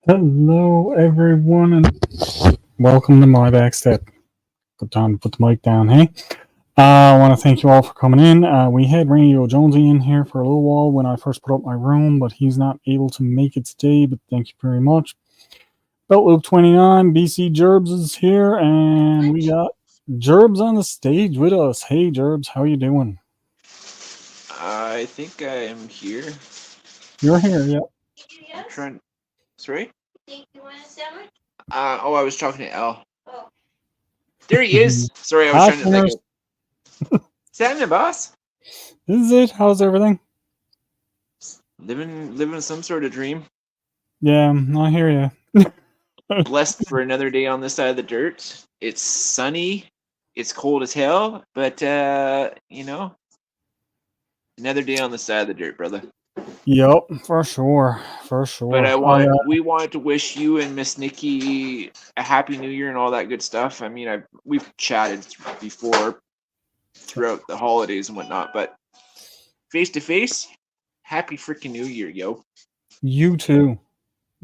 Hello, everyone, and welcome to my backstep. Good time to put the mic down, hey? I want to thank you all for coming in. We had Radio Jonesy in here for a little while when I first put up my room, but he's not able to make it today, but thank you very much. Belt Loop 29, BC Gerbs is here, and we got Gerbs on the stage with us. Hey, Gerbs, how you doing? I think I am here. You're here, yeah. I'm trying. Sorry? You want a sandwich? I was talking to Al. Oh. There he is. Sorry, I was trying to think. Is that in the boss? This is it. How's everything? Living some sort of dream. Yeah, I hear you. Blessed for another day on this side of the dirt. It's sunny. It's cold as hell, but another day on the side of the dirt, brother. Yep, for sure. But we wanted to wish you and Miss Nikki a happy New Year and all that good stuff. I mean, we've chatted before throughout the holidays and whatnot, but face to face, happy freaking New Year, yo. You too.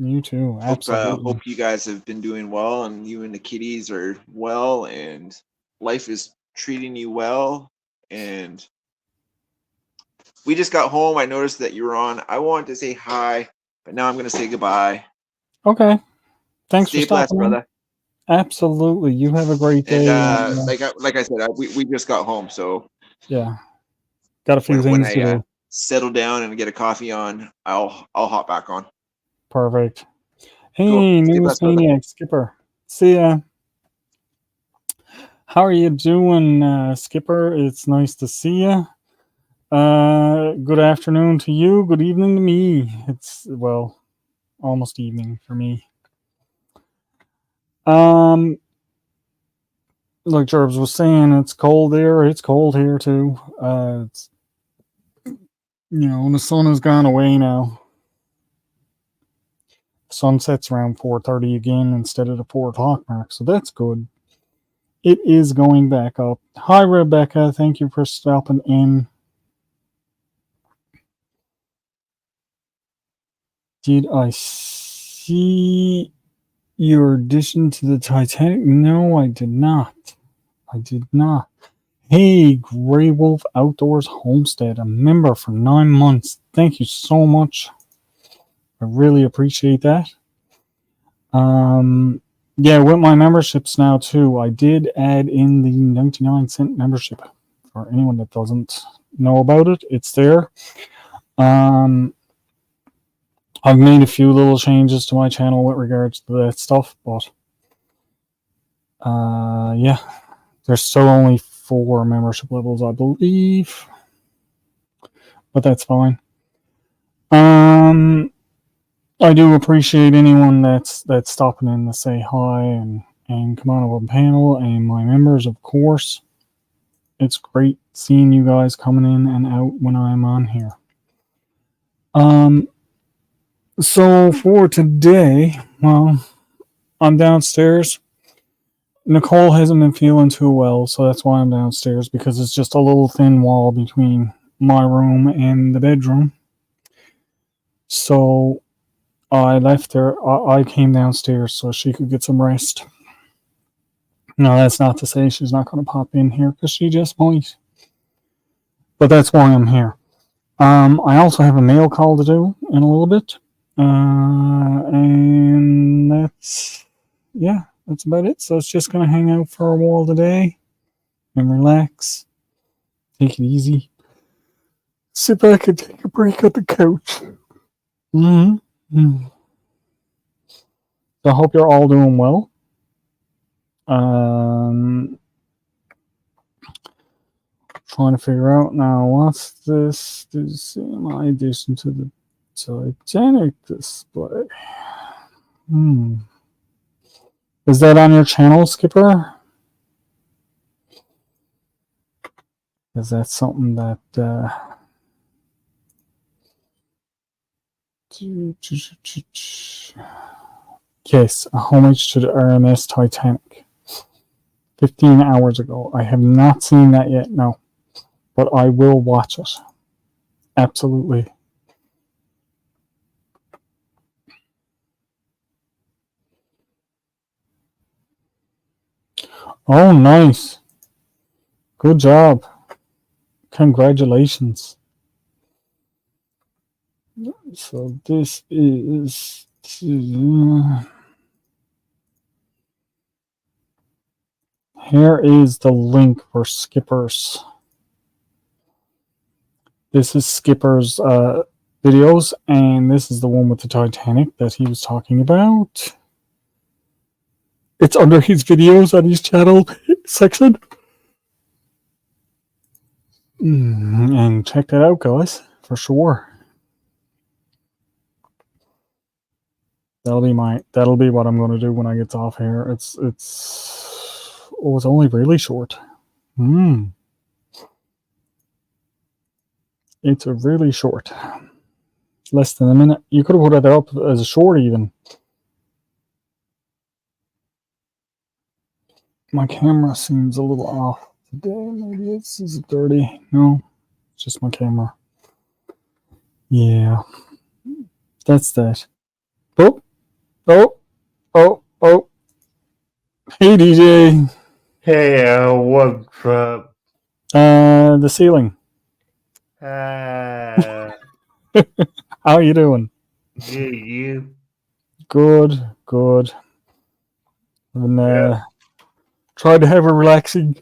Absolutely. Hope you guys have been doing well, and you and the kitties are well, and life is treating you well. And we just got home. I noticed that you were on. I wanted to say hi, but now I'm going to say goodbye. Okay. Thanks Stay for stopping, blessed, brother. Absolutely. You have a great day. And, like I said, we just got home, so yeah, got a few things to do. Settle down and get a coffee on, I'll hop back on. Perfect. Hey, cool. News Maniac Skipper. See ya. How are you doing, Skipper? It's nice to see you. Good afternoon to you. Good evening to me. It's almost evening for me. Like Gerbs was saying, it's cold there. It's cold here too. It's the sun has gone away now. The sun sets around 4:30 again instead of the 4 o'clock mark, so that's good. It is going back up. Hi, Rebecca. Thank you for stopping in. Did I see your addition to the Titanic? No, I did not. Hey, Grey Wolf Outdoors Homestead, a member for 9 months. Thank you so much. I really appreciate that. Yeah, with my memberships now too, I did add in the 99-cent membership. For anyone that doesn't know about it, it's there. Um, I've made a few little changes to my channel with regards to that stuff, but yeah, there's still only 4 membership levels, I believe, but that's fine. I do appreciate anyone that's stopping in to say hi and come on over the panel, and my members, of course. It's great seeing you guys coming in and out when I'm on here. So for today, well, I'm downstairs. Nicole hasn't been feeling too well, so that's why I'm downstairs, because it's just a little thin wall between my room and the bedroom. So I left her. I came downstairs so she could get some rest. No, that's not to say she's not going to pop in here, because she just might. But that's why I'm here. I also have a mail call to do in a little bit. And that's about it. So it's just going to hang out for a while today and relax. Take it easy. Sit back and take a break on the couch. Mm-hmm. So I hope you're all doing well. Trying to figure out now, what's this? This my addition to the Titanic display. Is that on your channel, Skipper? Is that something that yes, a homage to the RMS Titanic. 15 hours ago. I have not seen that yet, no. But I will watch it. Absolutely. Oh, nice. Good job. Congratulations. So this is... Here is the link for Skipper's. This is Skipper's videos, and this is the one with the Titanic that he was talking about. It's under his videos on his channel section. And check that out, guys, for sure. That'll be what I'm going to do when I get off here. It's only really short. It's really short. Less than a minute. You could have put it up as a short even. My camera seems a little off today. Maybe it's 30. No, it's just my camera. Yeah. That's that. Oh. Hey, DJ. Hey, what's up? The ceiling. How How you doing? you? Good. And tried to have a relaxing.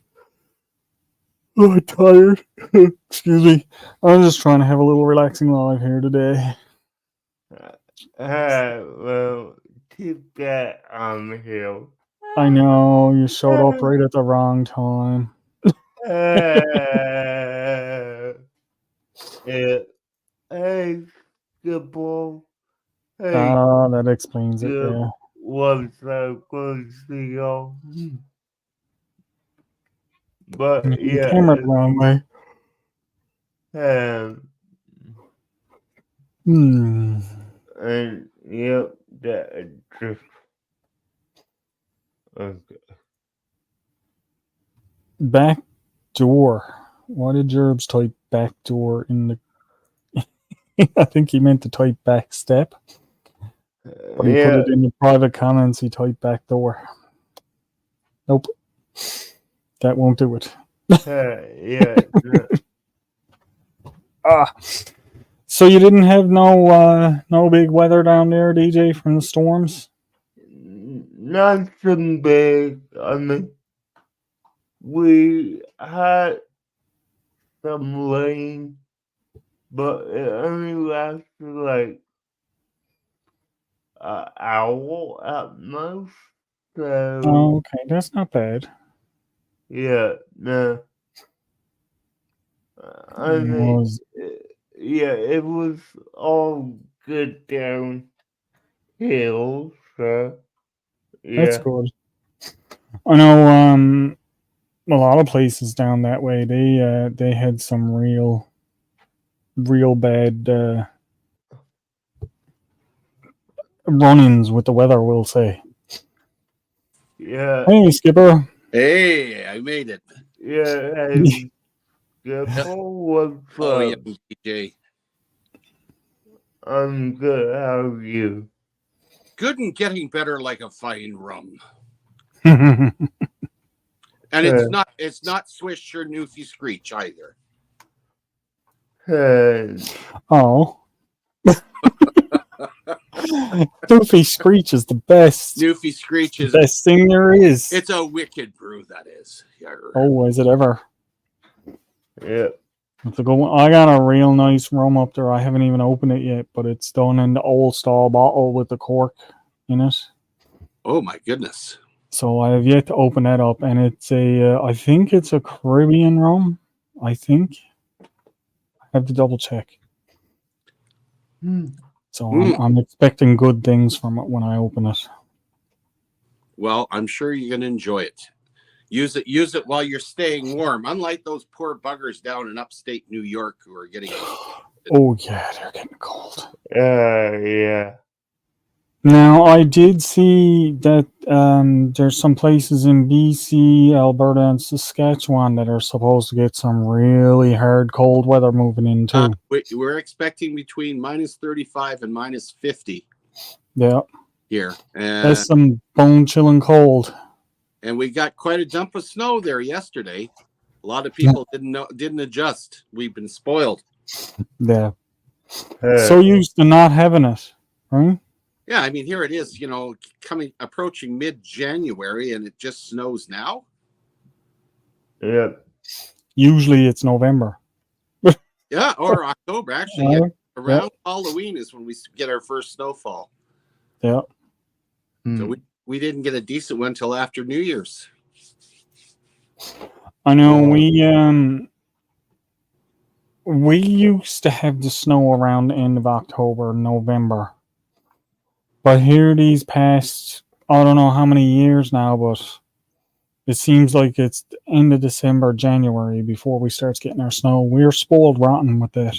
Oh, I'm tired. Excuse me. I'm just trying to have a little relaxing live here today. Well, too bad I'm here. I know, you showed up right at the wrong time. Hey, good ball. Hey, that explains it, yeah. What's up, good to see y'all? But The camera the wrong way. And yep, that just okay. Back door. Why did Gerbs type back door in the? I think he meant to type back step, but he put it in the private comments. He typed back door. Nope, that won't do it. So you didn't have no big weather down there, DJ, from the storms? nothing big. I mean, we had some rain, but it only lasted like an hour at most. So Oh, okay, that's not bad. yeah, no. I mean, Was yeah, it was all good downhill. So that's yeah, good. I know a lot of places down that way they had some real bad run-ins with the weather, we'll say. yeah, Hey, Skipper. Hey, I made it. yeah. Hey, what's Oh, yeah, up? DJ. I'm good. How are you? Good and getting better like a fine rum. Oh, And Uh, it's not Swish or Newfie Screech either. Doofy Screech is the best. Newfie Screech The is best thing there is. it's a wicked brew, that is. Oh, is it ever? yeah. It's a good one. I got a real nice rum up there. I haven't even opened it yet, but it's done in the old style bottle with the cork in it. Oh my goodness. So I have yet to open that up, and it's I think it's a Caribbean rum. I think. I have to double check. So I'm expecting good things from it when I open it. Well, I'm sure you're gonna enjoy it. Use it while you're staying warm. Unlike those poor buggers down in upstate New York who are getting Oh yeah, they're getting cold. Yeah. Now, I did see that there's some places in BC, Alberta, and Saskatchewan that are supposed to get some really hard cold weather moving in too. We're expecting between minus 35 and minus 50 Yeah, here. that's some bone chilling cold. And we got quite a dump of snow there yesterday. A lot of people didn't adjust. We've been spoiled. Yeah, so used to not having it, right? Yeah, I mean, here it is, approaching mid-January, and it just snows now. Yeah. Usually it's November. Yeah, or October. Actually, around Halloween is when we get our first snowfall. Yeah. So we didn't get a decent one till after New Year's. I know we used to have the snow around the end of October, November. But here these past, I don't know how many years now, but it seems like it's the end of December, January before we start getting our snow. We're spoiled rotten with that.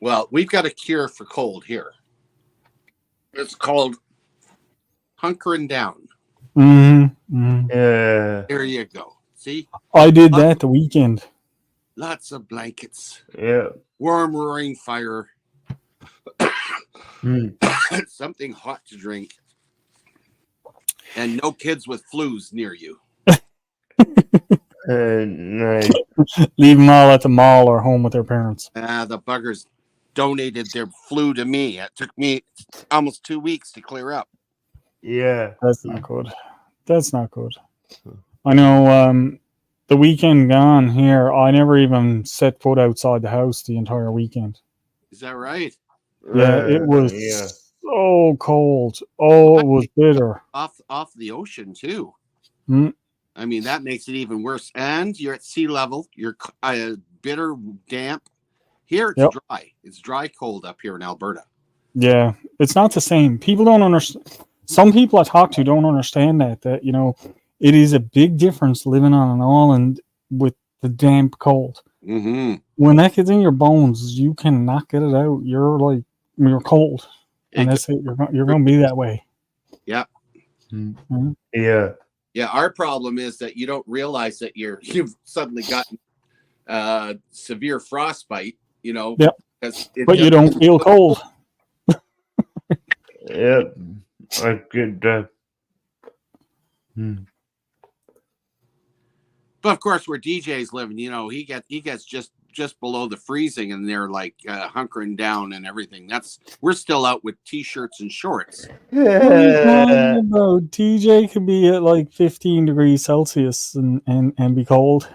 Well, we've got a cure for cold here. It's called hunkering down. Mm-hmm. Yeah. There you go. See? I did that the weekend. Lots of blankets. Yeah. Warm roaring fire. Something hot to drink. And no kids with flus near you. Nice. Leave them all at the mall or home with their parents. The buggers donated their flu to me. It took me almost 2 weeks to clear up. Yeah. That's not good. That's not good. I know the weekend gone here, I never even set foot outside the house the entire weekend. Is that right? Yeah, it was so cold. Oh, it was bitter. Off the ocean, too. Mm. I mean, that makes it even worse. And you're at sea level. You're bitter, damp. Here it's dry. It's dry cold up here in Alberta. Yeah, it's not the same. People don't understand. Some people I talk to don't understand that it is a big difference living on an island with the damp cold. Mm-hmm. When that gets in your bones, you cannot get it out. You're cold, and that's it. You're going to be that way. Yeah. Mm-hmm. Yeah. Yeah. Our problem is that you don't realize that you've suddenly gotten severe frostbite. Yep. But you don't feel cold. Yep. I get that. But of course, where DJ's living, he gets just just below the freezing, and they're like hunkering down and everything. We're still out with t-shirts and shorts. What are you talking about? TJ could be at like 15 degrees Celsius and be cold.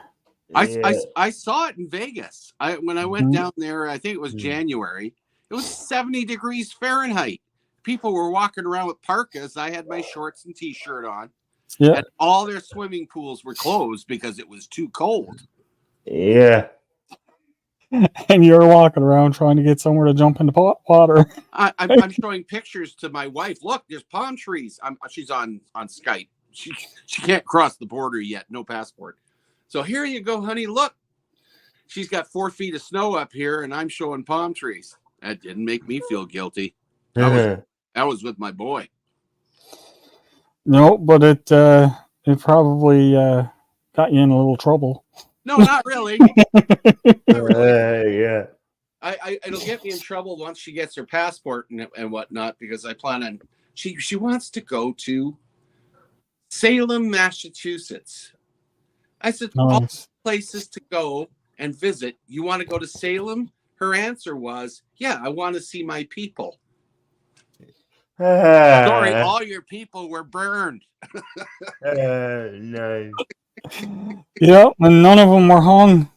I saw it in Vegas. When I went down there, I think it was January. It was 70 degrees Fahrenheit. People were walking around with parkas. I had my shorts and t-shirt on. Yeah. And all their swimming pools were closed because it was too cold. Yeah. And you're walking around trying to get somewhere to jump into water. I'm showing pictures to my wife. Look, there's palm trees. She's on Skype. She can't cross the border yet. No passport. So here you go, honey. Look, she's got 4 feet of snow up here, and I'm showing palm trees. That didn't make me feel guilty. I was with my boy. No, but it probably got you in a little trouble. No, not really. Yeah. It'll get me in trouble once she gets her passport and whatnot, because I plan on she wants to go to Salem, Massachusetts. I said, all places to go and visit. You want to go to Salem? Her answer was, yeah, I want to see my people. Sorry, all your people were burned. Nice. Yeah, and none of them were hung.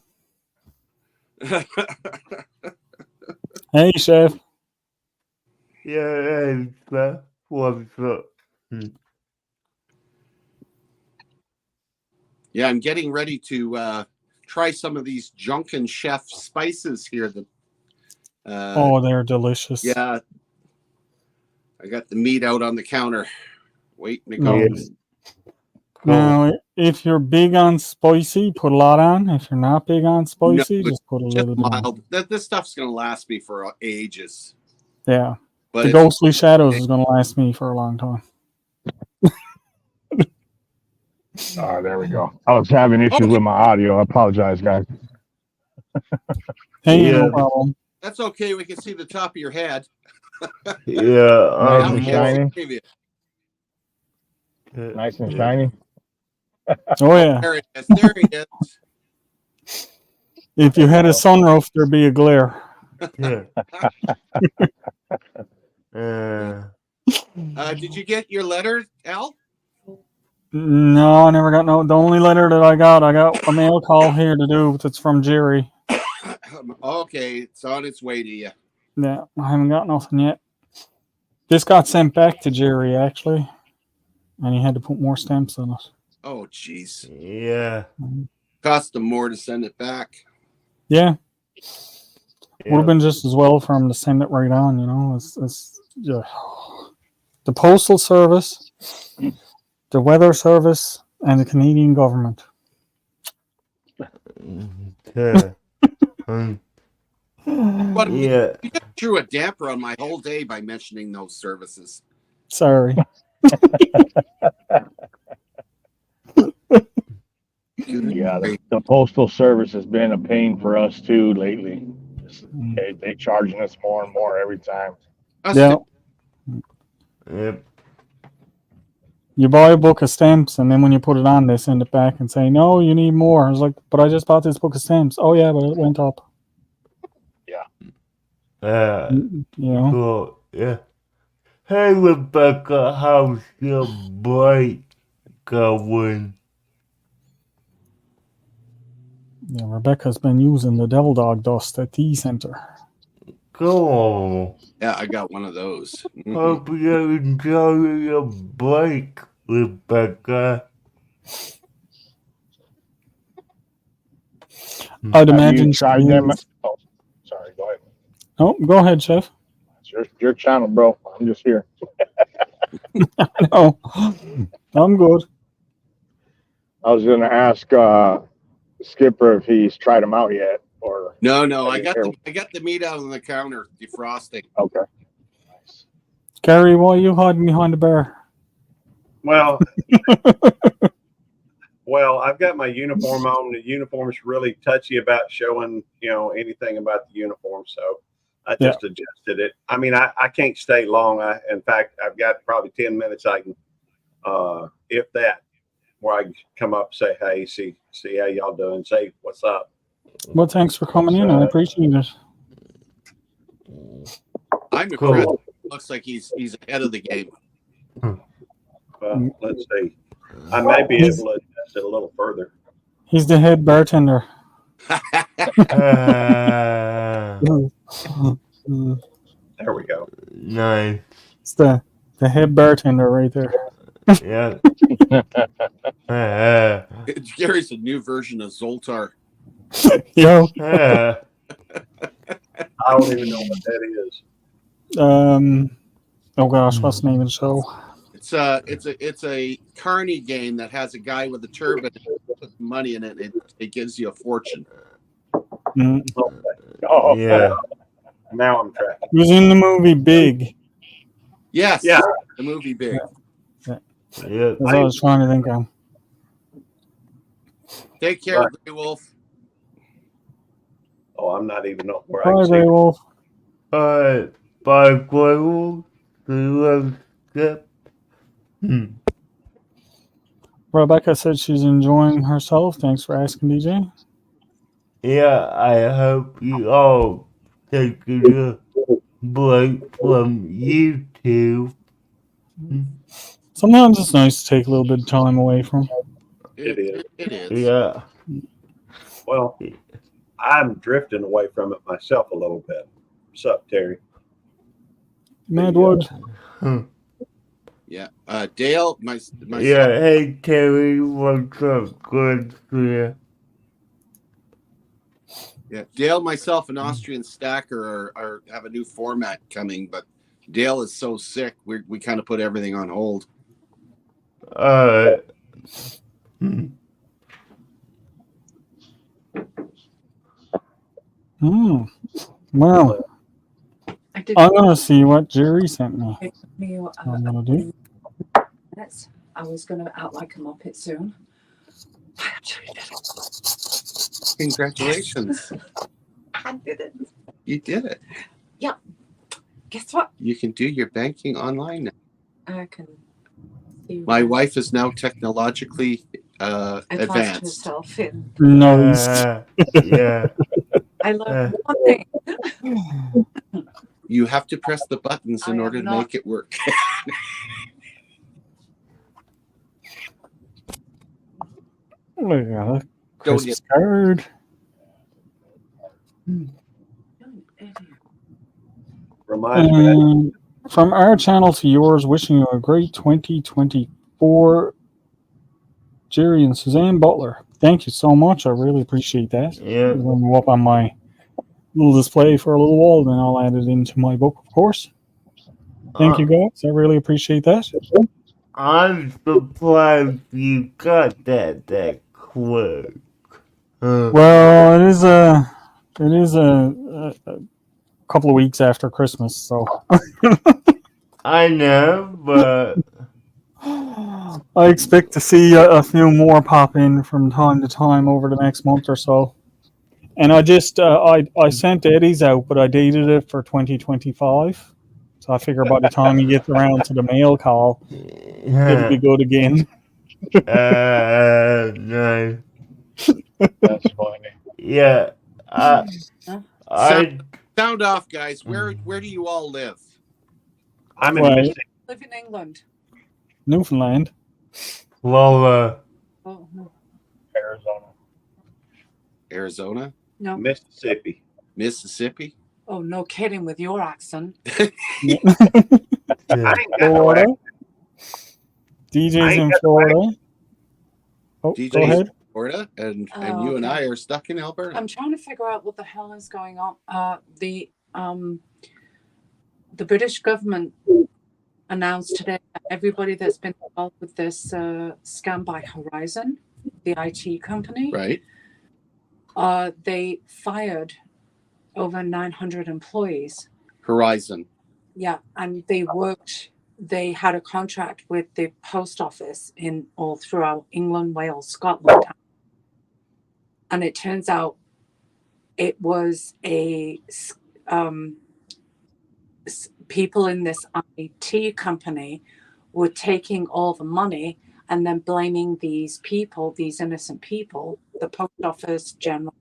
Hey, Chef. Yeah, what's up? Yeah, I'm getting ready to try some of these Junkin' Chef spices here. They're delicious. Yeah. I got the meat out on the counter. Waiting to go. Now, if you're big on spicy, put a lot on. If you're not big on spicy, just put a little bit on. This stuff's going to last me for ages. Yeah. But the Ghostly Shadows is going to last me for a long time. There we go. I was having issues with my audio. I apologize, guys. Hey, no problem. That's okay. We can see the top of your head. Yeah. Nice and shiny. Nice and shiny. Oh, yeah. There he is. There he is. If you had a sunroof, there'd be a glare. Yeah. Did you get your letter, Al? No, I never got no. The only letter that I got a mail call here to do. That's from Jerry. Okay, it's on its way to you. Yeah, I haven't got nothing yet. This got sent back to Jerry, actually. And he had to put more stamps on it. Oh, jeez. Yeah. Cost them more to send it back. Yeah. Would have been just as well for him to send it right on, you know. The Postal Service, the Weather Service, and the Canadian government. But you just threw a damper on my whole day by mentioning those services. Sorry. Yeah, the Postal Service has been a pain for us too lately. They charging us more and more every time. Yeah. Yep. You buy a book of stamps, and then when you put it on, they send it back and say, "No, you need more." I was like, "But I just bought this book of stamps." Oh yeah, but it went up. Yeah. You know. Cool. Yeah. Hey, Rebecca, how's your bike going? Yeah, Rebecca's been using the Devil Dog dust at the center. Cool. Yeah, I got one of those. Hope you enjoy your bike, Rebecca. I'd imagine. You tried them? Oh, sorry. Go ahead. Oh, go ahead, Chef. It's your channel, bro. I'm just here. No, I'm good. I was going to ask Skipper if he's tried them out yet, or No. I got the meat out on the counter defrosting. Okay. Nice. Gary, why are you hiding behind the bar? Well, I've got my uniform on. The uniform's really touchy about showing, anything about the uniform. So I just adjusted it. I mean, I can't stay long. In fact, I've got probably 10 minutes I can, if that, where I can come up and say, hey, see how y'all doing, say what's up. Well, thanks for coming in. I appreciate it. I'm Cool. impressed. Looks like he's ahead of the game. Well, let's see. I may be able to adjust it a little further. He's the head bartender. There we go. Nice. It's the head bartender right there. Yeah. Gary's a new version of Zoltar. Yo. I don't even know what that is. Oh gosh, what's the name of the show? It's a carny game that has a guy with a turban. Put money in it. It gives you a fortune. Mm. Oh, Yeah. Now I'm tracking. He was in the movie Big. Yes. Yeah. The movie Big. Yeah. That's what I was trying to think of. Take care, Grey Wolf. Oh, I'm not even know where I Hi, can see Grey it. Wolf. By Global, the step. Rebecca said she's enjoying herself. Thanks for asking, DJ. Yeah, I hope you all take a break from YouTube. Sometimes it's nice to take a little bit of time away from. It is. It is. Yeah. Well, I'm drifting away from it myself a little bit. What's up, Terry? Madwood. Yeah. Dale, myself. Yeah, hey Terry, what's up? Good to you. Yeah, Dale, myself, and Austrian Stacker are have a new format coming, but Dale is so sick, we kind of put everything on hold. Well, I'm gonna see what Jerry sent me. I'm gonna do. I was gonna act like a muppet soon. I actually did it. Congratulations. I did it. You did it. Yeah. Guess what? You can do your banking online now. I can see My wife is now technologically advanced advanced. herself in. Nice. Yeah. I learned one thing. You have to press the buttons in I order am to not- make it work. Look at that. Don't Christmas card. Reminds me that From our channel to yours, wishing you a great 2024, Jerry and Suzanne Butler. Thank you so much. I really appreciate that. Yeah. I'm going to go up on my little display for a little while, then I'll add it into my book, of course. Thank you, guys. I really appreciate that. I'm surprised you got that quick. Well, it is a couple of weeks after Christmas, so I know, but I expect to see a few more pop in from time to time over the next month or so. And I just I sent Eddie's out, but I dated it for 2025. So I figure by the time he gets around to the mail call, it'll be good again. nice. that's funny. Yeah. Sound off, guys. Where do you all live? I'm in Right. Mississippi. Live in England. Newfoundland. Lola. Oh no. Arizona? No. Mississippi. Mississippi? Oh, no kidding with your accent. I ain't got no Florida. accent. DJ's I ain't in got Florida. Oh, DJ's go ahead. Florida, and Oh, you and okay. I are stuck in Alberta. I'm trying to figure out what the hell is going on. The British government announced today that everybody that's been involved with this scam by Horizon, the IT company, Right. they fired over 900 employees. Horizon. Yeah, and they had a contract with the post office in all throughout England, Wales, Scotland. And it turns out it was people in this IT company were taking all the money and then blaming these people, these innocent people, the post office, general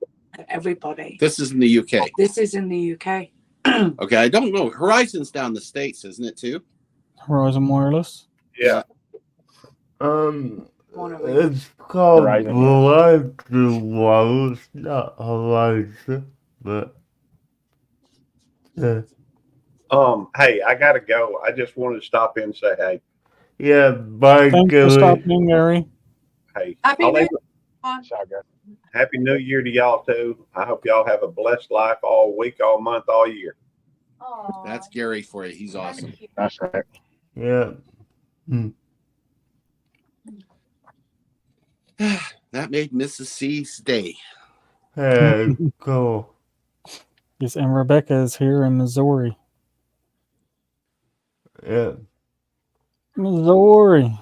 everybody. This is in the UK. This is in the UK. Okay, I don't know. Horizon's down the States, isn't it too? Horizon Wireless. Yeah. One of them. It's called Horizon. Verizon Wireless, not Horizon, but yeah. Hey, I gotta go. I just wanted to stop in and say, hey, Yeah, bye, Thanks for Gilly. stopping in, Gary. hey, Happy I'll New leave Year. it- Happy New Year to y'all too. I hope y'all have a blessed life all week, all month, all year. Aw, That's Gary for you. He's thank awesome. you. That's right. Yeah. That made Mrs. C's day. Hey, cool. Yes, and Rebecca is here in Missouri. Yeah. Missouri.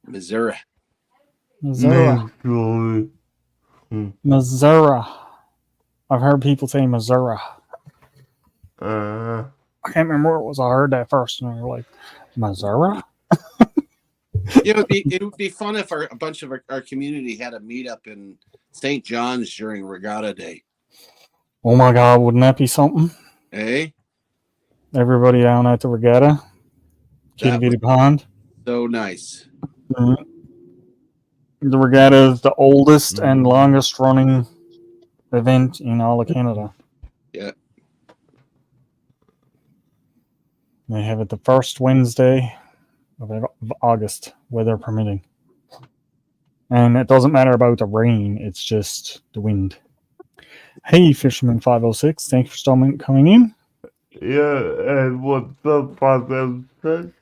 Missouri. Missouri. Missouri. Missouri. I've heard people say Missouri. Uh, I can't remember what it was. I heard that first, and they were like, Missouri? It would be fun if a bunch of our community had a meetup in St. John's during Regatta Day. Oh my God, wouldn't that be something? Eh? Everybody down at the regatta, Kitty That Bitty was Pond. so nice. Mhm. The regatta is the oldest and longest running event in all of Canada. Yeah. They have it the first Wednesday of August, weather permitting. And it doesn't matter about the rain, it's just the wind. Hey, Fisherman 506, thanks for coming in. yeah, and what's up, 576?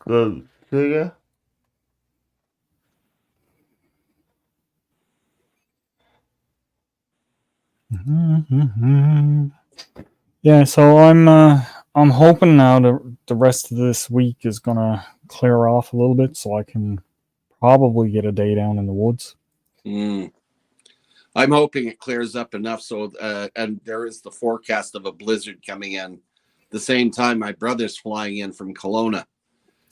The singer? Yeah, so I'm hoping now that the rest of this week is gonna clear off a little bit, so I can probably get a day down in the woods. Mm. I'm hoping it clears up enough so, and there is the forecast of a blizzard coming in. The same time, my brother's flying in from Kelowna.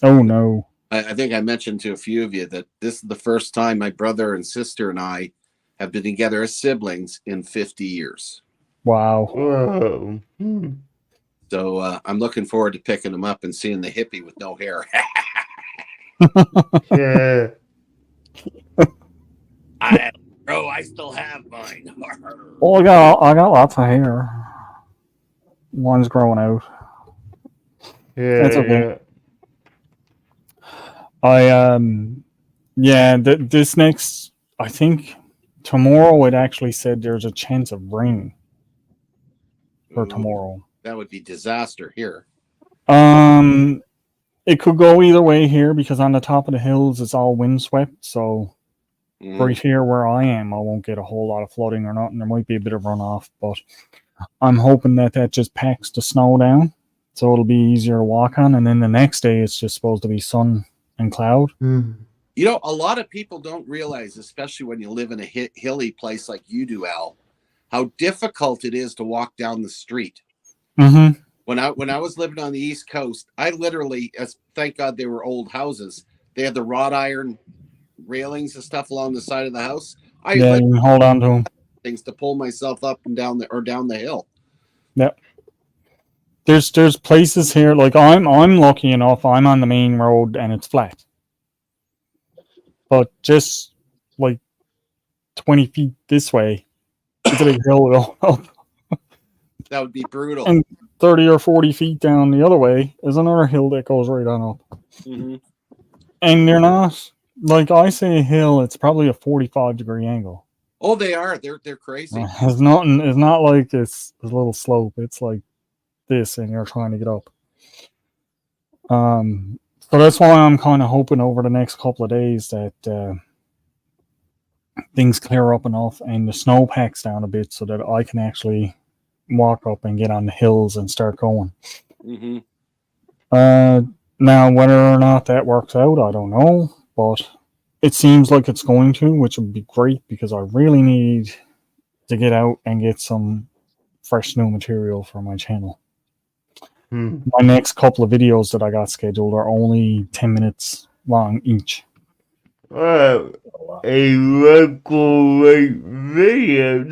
Oh no! I think I mentioned to a few of you that this is the first time my brother and sister and I have been together as siblings in 50 years. Wow! Whoa. So I'm looking forward to picking him up and seeing the hippie with no hair. Yeah. I still have mine. Well, I got lots of hair. One's growing out. Yeah. That's okay. Yeah. This next, I think tomorrow it actually said there's a chance of rain for tomorrow. That would be disaster here. It could go either way here because on the top of the hills it's all windswept. So right here where I am, I won't get a whole lot of flooding or nothing. There might be a bit of runoff, but I'm hoping that just packs the snow down, so it'll be easier to walk on. And then the next day it's just supposed to be sun and cloud. You know, a lot of people don't realize, especially when you live in a hilly place like you do, Al, how difficult it is to walk down the street. Mm-hmm. When I was living on the East Coast, I literally, thank God they were old houses. They had the wrought iron railings and stuff along the side of the house. I You can hold on to them. Things to pull myself up and down the hill. Yep. There's places here like I'm lucky enough. I'm on the main road and it's flat, but just like 20 feet this way, it's a big hill up. That would be brutal. And 30 or 40 feet down the other way is another hill that goes right on up. Mm-hmm. And they're not, like I say, a hill. It's probably a 45-degree angle. Oh, they are. They're crazy. It's not like it's a little slope. It's like this, and you're trying to get up. So that's why I'm kind of hoping over the next couple of days that things clear up enough and the snow packs down a bit so that I can actually walk up and get on the hills and start going. Mm-hmm. Now, whether or not that works out, I don't know, but it seems like it's going to, which would be great because I really need to get out and get some fresh new material for my channel. My next couple of videos that I got scheduled are only 10 minutes long each. A local video.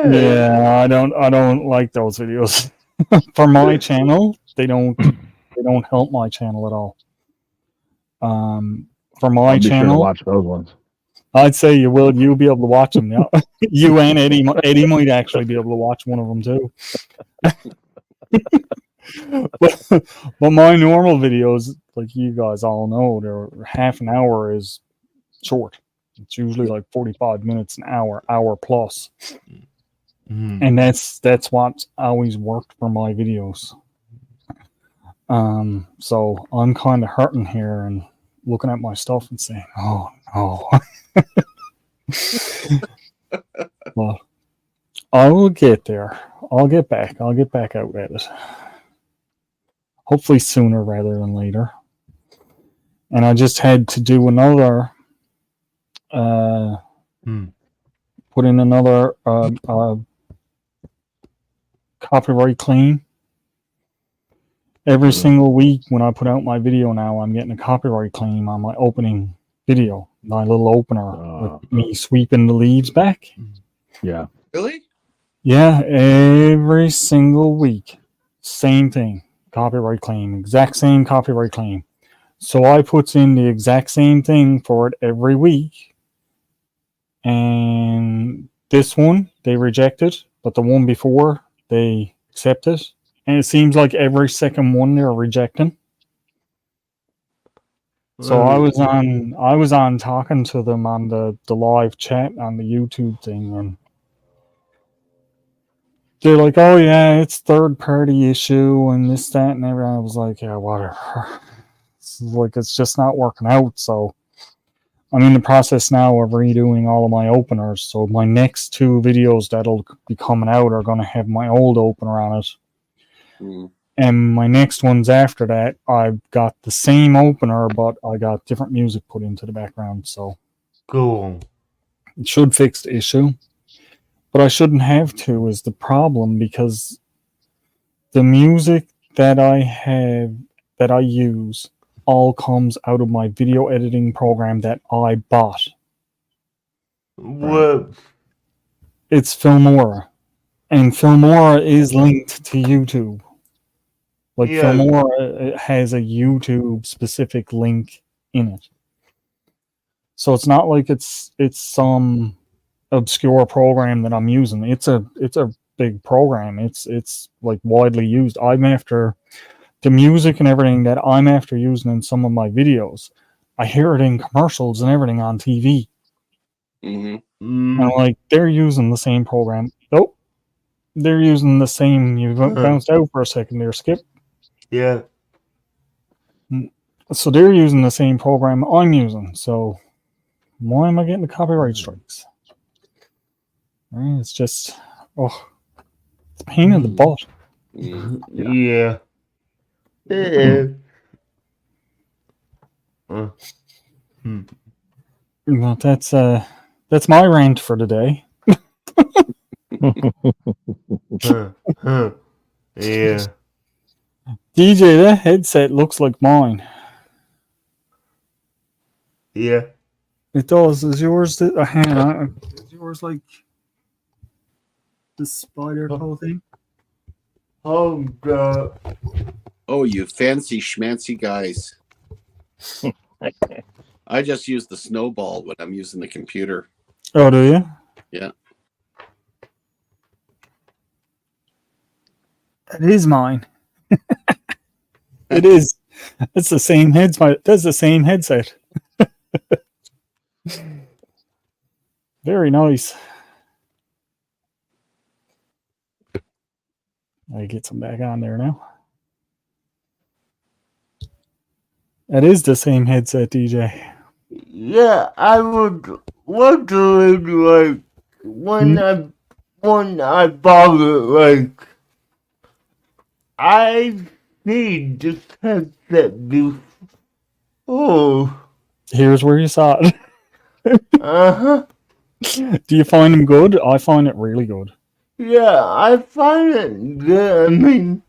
Yeah, I don't like those videos. For my channel, they don't help my channel at all. For my I'll be sure to channel, watch those ones. I'd say you will. You'll be able to watch them. Yeah. You and Eddie might actually be able to watch one of them too. but my normal videos, like you guys all know, they're half an hour is short. It's usually like 45 minutes, an hour plus. And that's what's always worked for my videos. So I'm kind of hurting here and looking at my stuff and saying, oh no. Well, I will get there. I'll get back out at it. Hopefully sooner rather than later. And I just had to do another put in another copyright claim. Every single week when I put out my video now, I'm getting a copyright claim on my opening video, my little opener with me sweeping the leaves back. Yeah. Really? Yeah, every single week. Same thing. Copyright claim. Exact same copyright claim. So I puts in the exact same thing for it every week. And this one, they rejected. But the one before, they accepted. And it seems like every second one they're rejecting. So I was on talking to them on the live chat on the YouTube thing, and they're like, "Oh yeah, it's third party issue and this, that, and everything." I was like, "Yeah, whatever." It's just not working out. So I'm in the process now of redoing all of my openers. So my next two videos that'll be coming out are going to have my old opener on it. And my next ones after that, I've got the same opener, but I got different music put into the background. So Cool. it should fix the issue. But I shouldn't have to is the problem, because the music that I use all comes out of my video editing program that I bought. What? It's Filmora. And Filmora is linked to YouTube. Like, Yeah. Filmora has a YouTube specific link in it. So it's not like it's some obscure program that I'm using. It's a big program. It's like widely used. I'm after the music and everything that I'm after using in some of my videos. I hear it in commercials and everything on TV. And I'm like, they're using the same program. Nope. They're using the same. You bounced out for a second there, Skip. Yeah. So they're using the same program I'm using. So why am I getting the copyright strikes? It's just, it's a pain in the butt. Yeah. But that's my rant for today. Yeah. DJ, that headset looks like mine. Yeah. It does. Is yours? Hang on. Is yours like the spider whole thing? Oh God. Oh, you fancy schmancy guys. I just use the snowball when I'm using the computer. Oh, do you? Yeah. It is mine. It is. It's the same headset. That's the same headset. Very nice. I get some back on there now. That is the same headset, DJ. Yeah, I was wondering, like, when I bought it, like, I need this headset before. Here's where you saw it. Uh-huh. Do you find them good? I find it really good. Yeah, I find it good. I mean,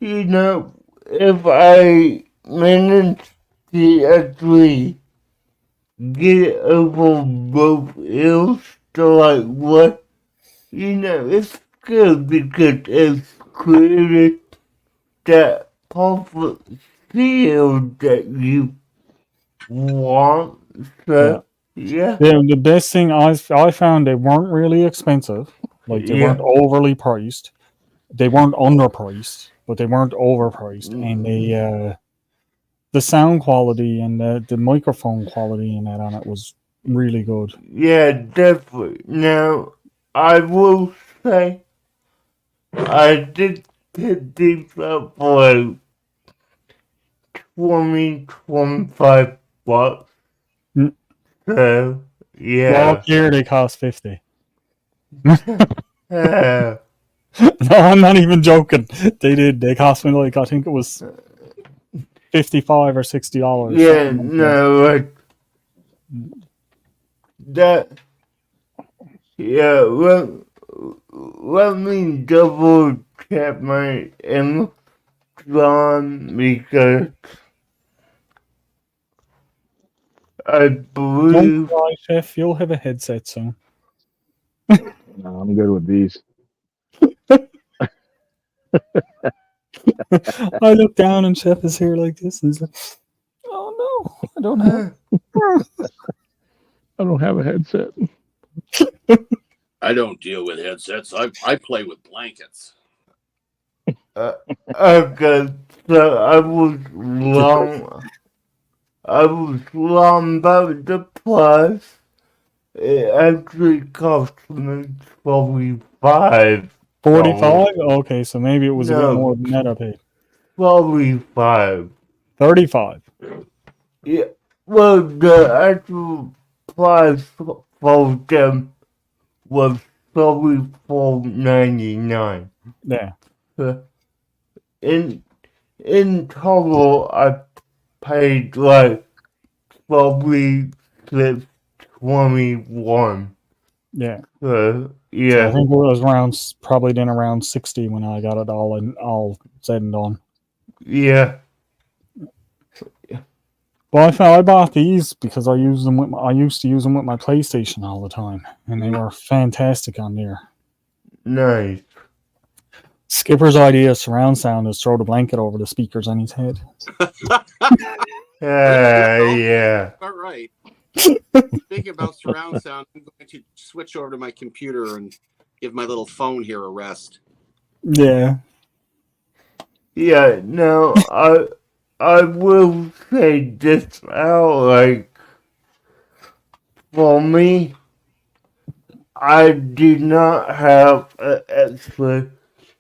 you know, if I manage to actually get it over both ears, So like what, it's good because it's created that perfect feel that you want. So yeah. The best thing I found, they weren't really expensive. Like they weren't Yeah. overly priced. They weren't underpriced, but they weren't overpriced. And the sound quality and the microphone quality and that on it was really good. Yeah, definitely. Now, I will say, I did pick these up for like 25 bucks. Mm. So, Well, yeah. here they cost 50. Uh, No, I'm not even joking. They did. They cost me like, I think it was $55 or $60. yeah, Something like that. no, like, that, yeah, let me double check my Amazon because I Don't believe, cry, Chef. You'll have a headset soon. No, I'm good with these. I look down and Chef is here like this. And he's like, oh no, I don't have. I don't have a headset. I don't deal with headsets. I play with blankets. okay, so I was wrong about the price. It actually cost me 45. 45? Okay, so maybe it was a bit No. more than that I paid. 45. 35. Yeah, well, the actual price for them was $34.99. Yeah. In total, I paid like $26.21. Yeah. So, So I yeah. think it was probably then around 60 when I got it all said and done. Yeah. Well, I bought these because I used to use them with my PlayStation all the time, and they were fantastic on there. Nice. Skipper's idea of surround sound is throw the blanket over the speakers on his head. Yeah. All right. Speaking about surround sound, I'm going to switch over to my computer and give my little phone here a rest. Yeah. Yeah, no, I will say this out, like, for me, I do not have an extra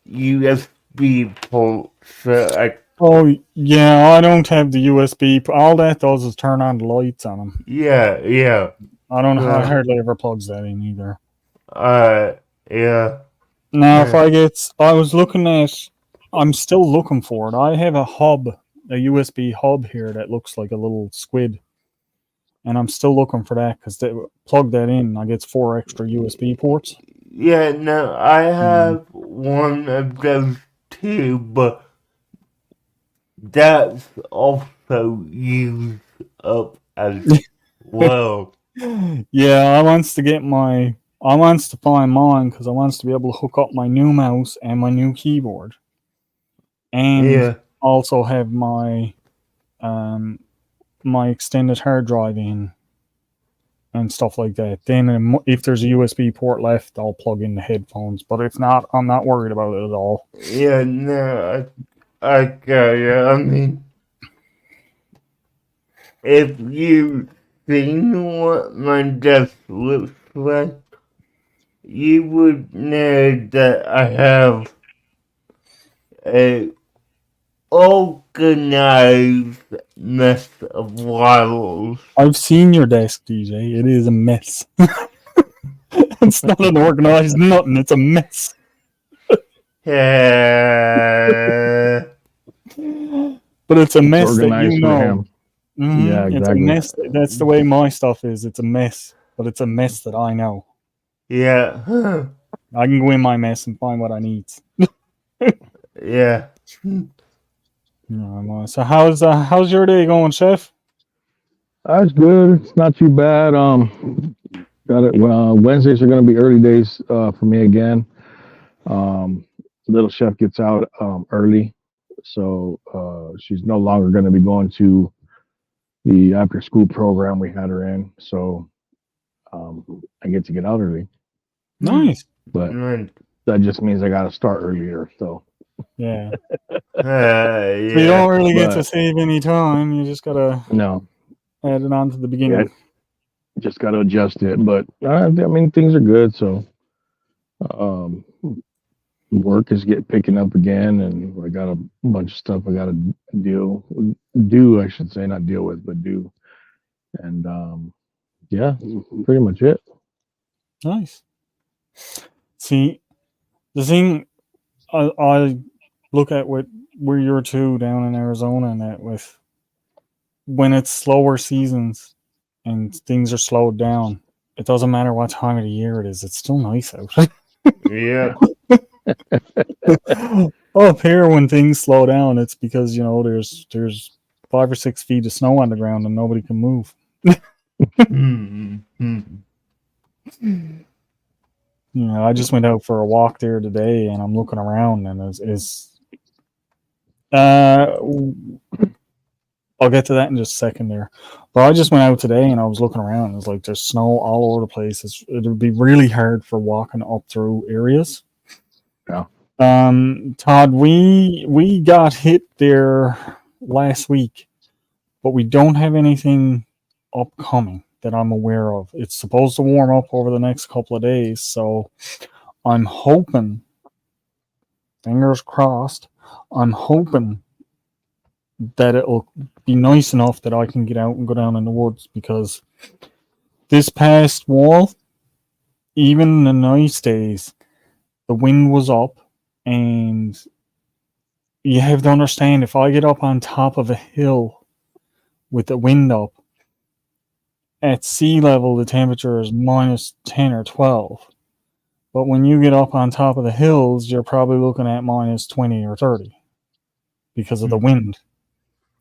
USB port, so Oh, yeah, I don't have the USB. All that does is turn on the lights on them. yeah. I don't know. I hardly ever plugs that in either. Yeah. Now, if I'm still looking for it. I have a USB hub here that looks like a little squid. And I'm still looking for that because they plug that in. I get 4 extra USB ports. Yeah, no, I have one of those too, but that's also used up as well. Yeah, I wants to find mine because I wants to be able to hook up my new mouse and my new keyboard, and also have my my extended hard drive in and stuff like that. Then if there's a USB port left, I'll plug in the headphones. But if not, I'm not worried about it at all. Yeah, no, I got you. I mean, if you've seen what my desk looks like, you would know that I have a organized mess of wires. I've seen your desk, DJ. It is a mess. It's not an organized nothing. It's a mess. Yeah. But it's a mess that Organized you for know. him. Mm-hmm. Yeah, It's a exactly. mess. That's the way my stuff is. It's a mess, but it's a mess that I know. Yeah. I can go in my mess and find what I need. Yeah. So how's your day going, Chef? That's good. It's not too bad. Got it. Well, Wednesdays are going to be early days for me again. Little chef gets out early, so she's no longer going to be going to the after school program we had her in. So I get to get out early, Nice. but Right. that just means I got to start earlier. So Yeah. Yeah. So you don't really get to But- save any time. You just gotta no, add it on to the beginning. just got to adjust it. But I mean, things are good. So work is picking up again, and I got a bunch of stuff I got to do. I should say, not deal with, but do. And yeah, pretty much it. Nice. See, the thing I look at with where you're two down in Arizona and that with when it's slower seasons and things are slowed down, it doesn't matter what time of the year it is, it's still nice out. Yeah. Up here when things slow down, it's because there's 5 or 6 feet of snow on the ground and nobody can move. Mm-hmm. I just went out for a walk there today, and I'm looking around, and I'll get to that in just a second there. But I just went out today, and I was looking around. And it's like there's snow all over the place. It would be really hard for walking up through areas. Yeah. Todd, we got hit there last week, but we don't have anything upcoming that I'm aware of. It's supposed to warm up over the next couple of days, so I'm hoping, fingers crossed, I'm hoping that it'll be nice enough that I can get out and go down in the woods, because this past wall, even in the nice days, the wind was up, and you have to understand, if I get up on top of a hill with the wind up, at sea level, the temperature is minus 10 or 12. But when you get up on top of the hills, you're probably looking at minus 20 or 30 because of the wind.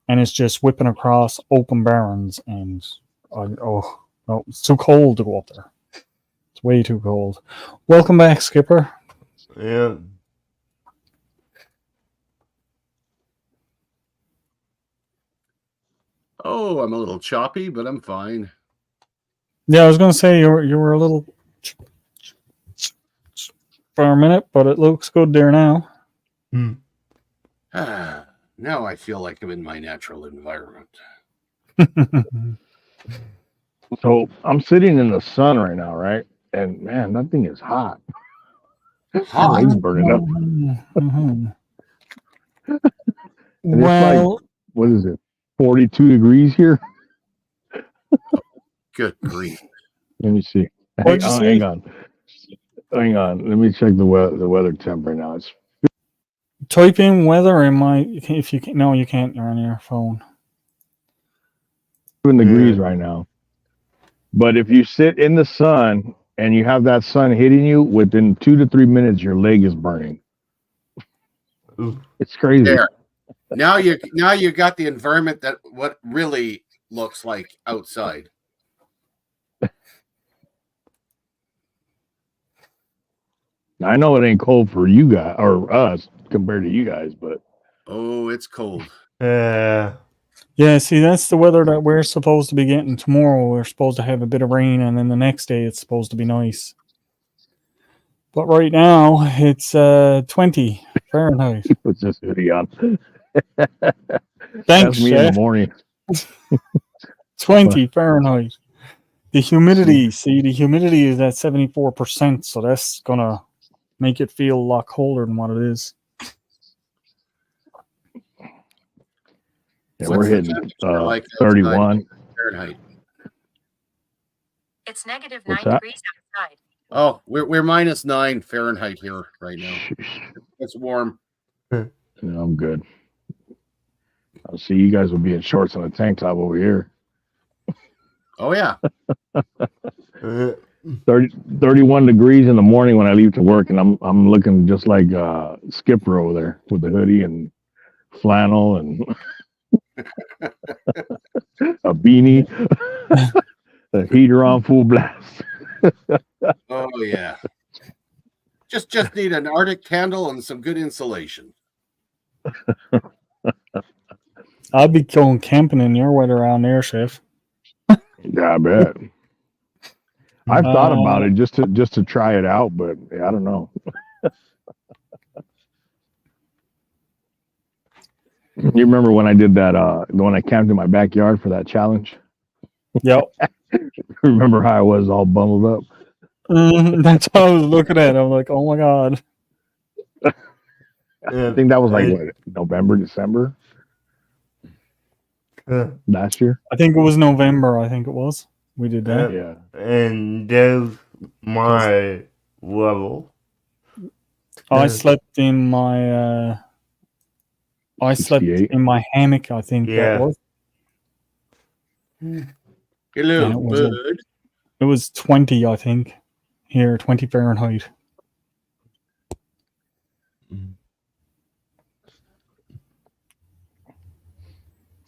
And it's just whipping across open barrens. And it's too cold to go up there. It's way too cold. Welcome back, Skipper. Yeah. Oh, I'm a little choppy, but I'm fine. Yeah, I was going to say you were a little for a minute, but it looks good there now. Now I feel like I'm in my natural environment. So I'm sitting in the sun right now, right? And man, that thing is hot. Hot? My leg's burning up. Mhm. And it's like, what is it? 42 degrees here. Good grief. Let me see. What'd you say? Hang on. Let me check the weather temp right now. It's Type in weather in if you can. No, you can't. You're on your phone. 7 degrees right now. But if you sit in the sun and you have that sun hitting you, within 2 to 3 minutes, your leg is burning. Ooh. It's crazy. There. Now you got the environment that what really looks like outside. I know it ain't cold for you guys or us compared to you guys, but Oh, it's cold. Yeah. Yeah, see, that's the weather that we're supposed to be getting tomorrow. We're supposed to have a bit of rain, and then the next day it's supposed to be nice. But right now it's 20 Fahrenheit. put this hoodie on. Thanks, That's me in the Chef. morning. 20 Fahrenheit. The humidity, the humidity is at 74%, so that's gonna make it feel a lot colder than what it is. Yeah, What's we're the hitting temperature like 31. Fahrenheit. It's negative What's 9 that? degrees outside. Oh, we're minus 9 Fahrenheit here right now. It's warm. No, I'm good. I'll see you guys will be in shorts and a tank top over here. Oh yeah. 31 degrees in the morning when I leave to work, and I'm looking just like Skipper over there with the hoodie and flannel and a beanie, the heater on full blast. Oh yeah. Just need an Arctic candle and some good insulation. I'll be going camping in your weather around there, Chef. Yeah, I bet. I've thought about Uh, it just to try it out, but yeah, I don't know. You remember when I did that? The one I camped in my backyard for that challenge. Yep. Remember how I was all bundled up? That's what I was looking at. I'm like, oh my god. I think that was like what, November, December last year. I think it was November. I think it was. We did that. Yeah. And there's my level. I slept in my. I slept 68. in my hammock. I think Yeah. that was. Hello, And it was bud. It was 20, I think. Here, 20 Fahrenheit.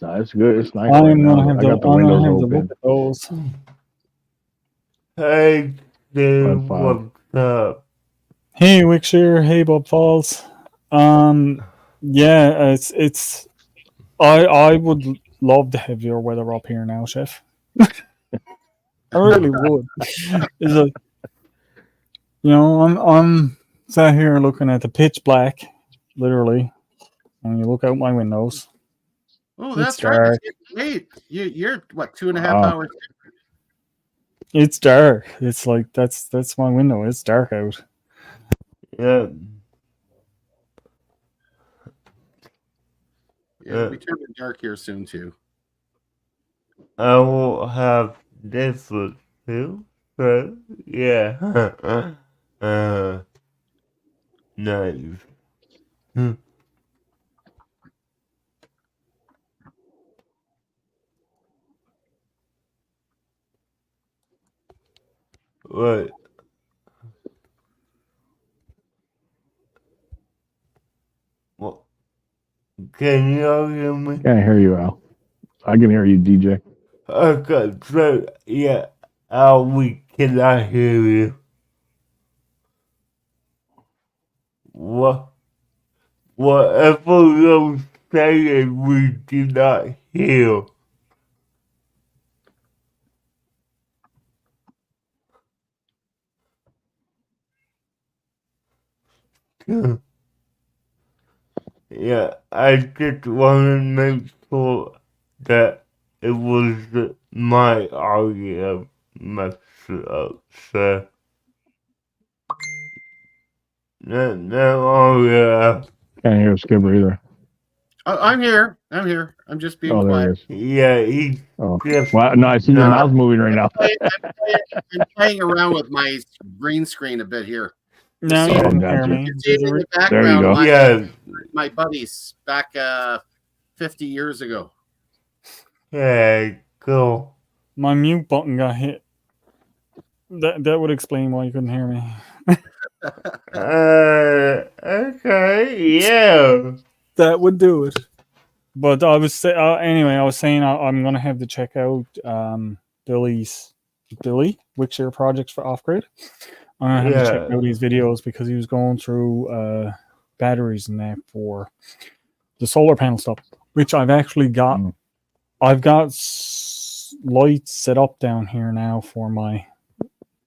No, it's good. It's nice. I'm Right now. gonna have I the. got the I'm windows gonna have the open. look at those. Hey, dude, Fun file. what's up? Hey, Wickshire. Hey, Bob Falls. Yeah, it's. I would love to have your weather up here now, Chef. I really would. It's like, I'm sat here looking at the pitch black, literally, and you look out my windows. Oh, It's that's right. dark. Wait, you're what, 2.5 Wow. hours? It's dark. It's like that's my window. It's dark out. Yeah. Yeah, it'll be turning dark here soon too. I will have this one too. So, yeah. Nice. What? What? Can you all hear me? Can't hear you, Al. I can hear you, DJ. Okay, so yeah, we cannot hear you. What? Whatever you're saying, we do not hear. Yeah, I just want to make sure that it was my audio messed up, so. No, yeah. Can't hear Skipper either. I'm here. I'm just being Oh, there quiet. he is. Yeah, he Oh, just well, no, I see your mouth moving right now. I'm playing around with my green screen a bit here. Now see you it. can Gotcha. hear me. You can see it in the There background. you go. yeah, My buddies back 50 years ago. yeah, cool. My mute button got hit. That would explain why you couldn't hear me. Okay, yeah. That would do it. But I was anyway. I was saying I'm gonna have to check out Billy Wickshire projects for off grid. I'm gonna have to check Yeah. out his videos because he was going through batteries and that for the solar panel stuff, which I've actually got. Mm. I've got lights set up down here now for my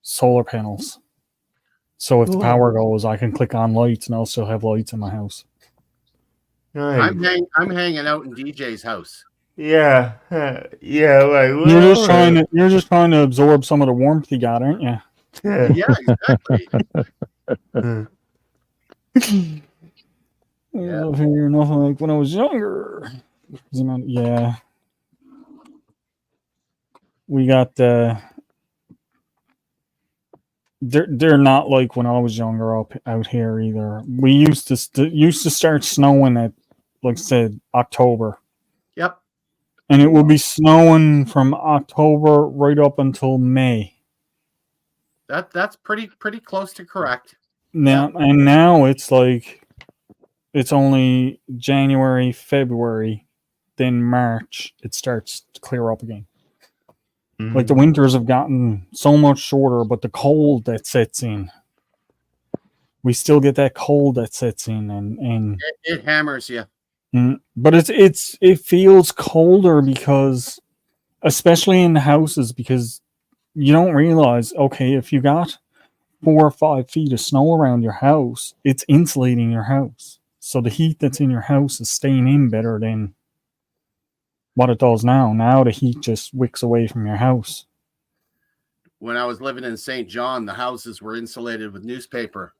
solar panels. So if the power goes, I can click on lights and I'll still have lights in my house. Nice. I'm hanging out in DJ's house. Yeah, yeah, like, You're just trying to absorb some of the warmth you got, aren't you? Yeah, exactly. Yeah. Nothing like when I was younger. Yeah. We got they're not like when I was younger out here either. We used to start snowing at, like I said, October. Yep. And it would be snowing from October right up until May. That's pretty close to correct. Now it's like it's only January, February, then March it starts to clear up again. Like the winters have gotten so much shorter, but the cold that sets in, we still get that cold that sets in, and It hammers you. but it feels colder because, especially in the houses, because you don't realize, okay, if you got 4 or 5 feet of snow around your house, it's insulating your house, so the heat that's in your house is staying in better than what it does now. Now the heat just wicks away from your house. When I was living in St. John, the houses were insulated with newspaper.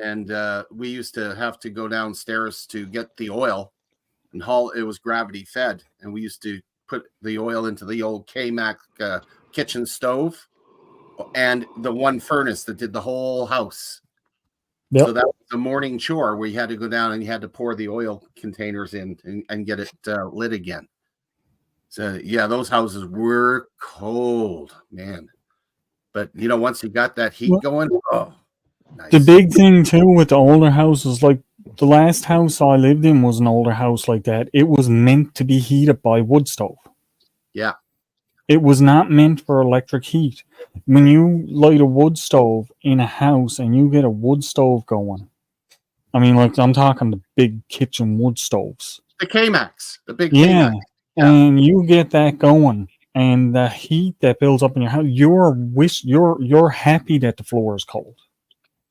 And we used to have to go downstairs to get the oil and haul. It was gravity fed. And we used to put the oil into the old K-Mac kitchen stove and the one furnace that did the whole house. Yep. So that was the morning chore where you had to go down and you had to pour the oil containers in and get it lit again. So, yeah, those houses were cold, man. But, once you got that heat going, oh, nice. The big thing, too, with the older houses, like the last house I lived in was an older house like that. It was meant to be heated by wood stove. Yeah. It was not meant for electric heat. When you light a wood stove in a house and you get a wood stove going, I mean, like, I'm talking the big kitchen wood stoves. The K-Max, the big K-Max. Yeah. And you get that going, and the heat that builds up in your house, you're happy that the floor is cold.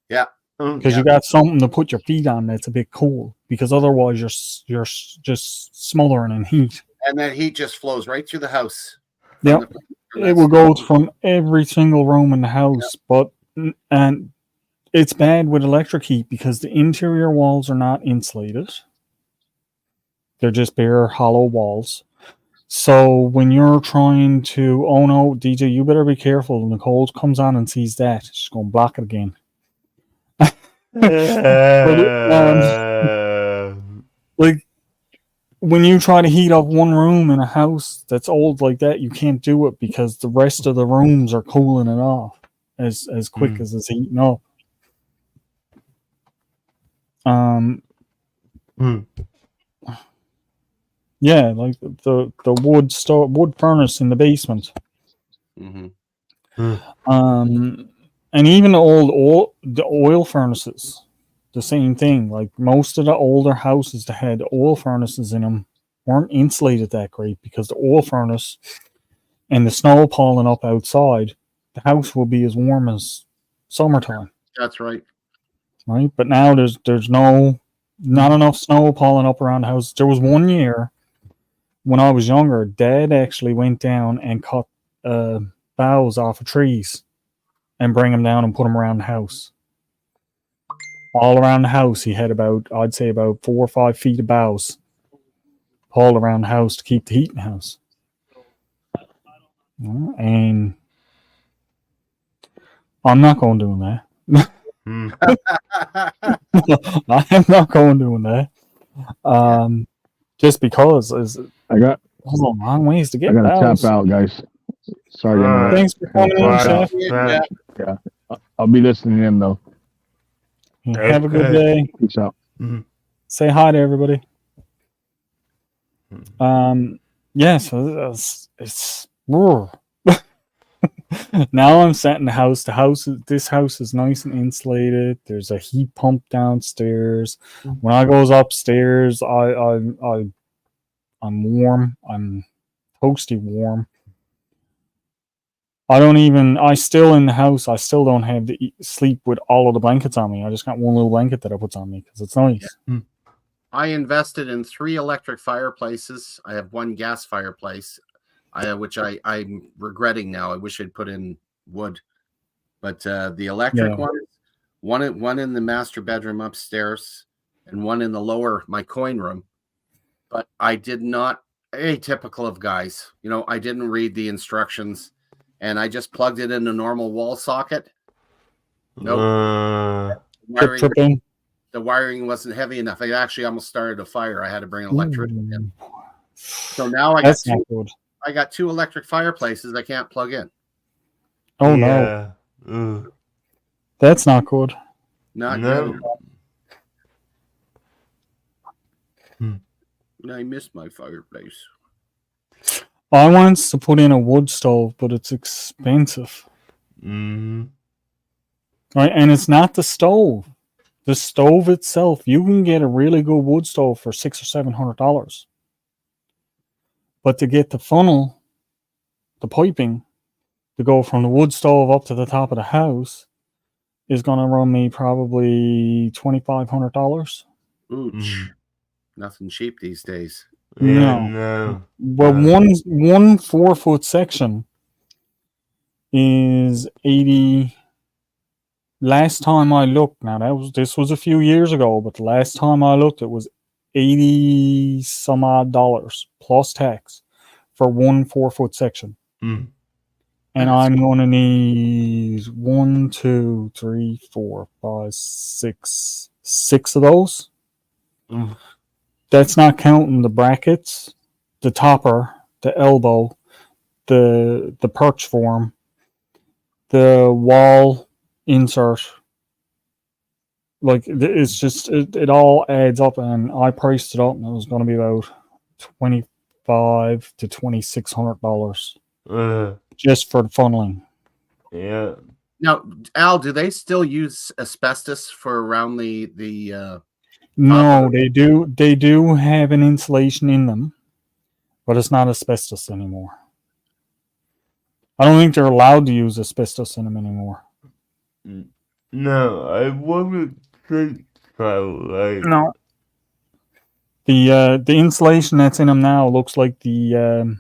Yeah. Because you got something to put your feet on that's a bit cool. Because otherwise you're just smothering in heat. And that heat just flows right through the house. Yep. It will go from every single room in the house, and it's bad with electric heat because the interior walls are not insulated. They're just bare hollow walls. So when you're trying to, oh no, DJ, you better be careful. Nicole comes on and sees that. She's going to block it again. Like, when you try to heat up one room in a house that's old like that, you can't do it because the rest of the rooms are cooling it off as quick as it's heating up. Yeah, like the wood furnace in the basement. And even the oil furnaces, the same thing. Like most of the older houses that had oil furnaces in them weren't insulated that great because the oil furnace and the snow piling up outside, the house will be as warm as summertime. That's right. Right, but now there's not enough snow piling up around the house. There was one year when I was younger, Dad actually went down and cut boughs off of trees and bring them down and put them around the house. All around the house, he had I'd say about 4 or 5 feet of boughs all around the house to keep the heat in the house. And I'm not going doing that. I am not going doing that. Just because I got a long ways to get. I gotta tap out, guys. Sorry. Thanks for coming in, Chef. Yeah. I'll be listening in though. Have a good day. Peace out. Say hi to everybody. Yeah, so it's now I'm sat in the house. This house is nice and insulated. There's a heat pump downstairs. When I goes upstairs, I'm warm. I'm toasty warm. I still in the house, I still don't have to sleep with all of the blankets on me. I just got one little blanket that I put on me because it's nice. Yeah. I invested in 3 electric fireplaces. I have 1 gas fireplace, which I'm regretting now. I wish I'd put in wood. But the electric one in the master bedroom upstairs and one in the lower, my coin room. But I did not, atypical of guys, I didn't read the instructions. And I just plugged it in a normal wall socket. Nope. The wiring wasn't heavy enough. I actually almost started a fire. I had to bring an electrician in. So now I got 2 electric fireplaces I can't plug in. Oh no. That's not good. Not good. I miss my fireplace. I want to put in a wood stove, but it's expensive. Mm. Right? And it's not the stove. The stove itself, you can get a really good wood stove for $600 or $700. But to get the funnel, the piping, to go from the wood stove up to the top of the house is going to run me probably $2,500. Ooch. Mm. Nothing cheap these days. Yeah, No. no. Well, one 4-foot section is 80. Last time I looked, now this was a few years ago, but the last time I looked, it was 80 some odd dollars plus tax for one 4-foot section. Mm. And That's I'm going to need 1, 2, 3, 4, 5, 6 of those. Mm. That's not counting the brackets, the topper, the elbow, the perch form, the wall insert. Like it's just it all adds up, and I priced it up, and it was going to be about $2,500 to $2,600 just for the funneling. Yeah. Now, Al, do they still use asbestos for around the No, they do. They do have an insulation in them, but it's not asbestos anymore. I don't think they're allowed to use asbestos in them anymore. No, I wouldn't think so. Like, No. The insulation that's in them now looks like looks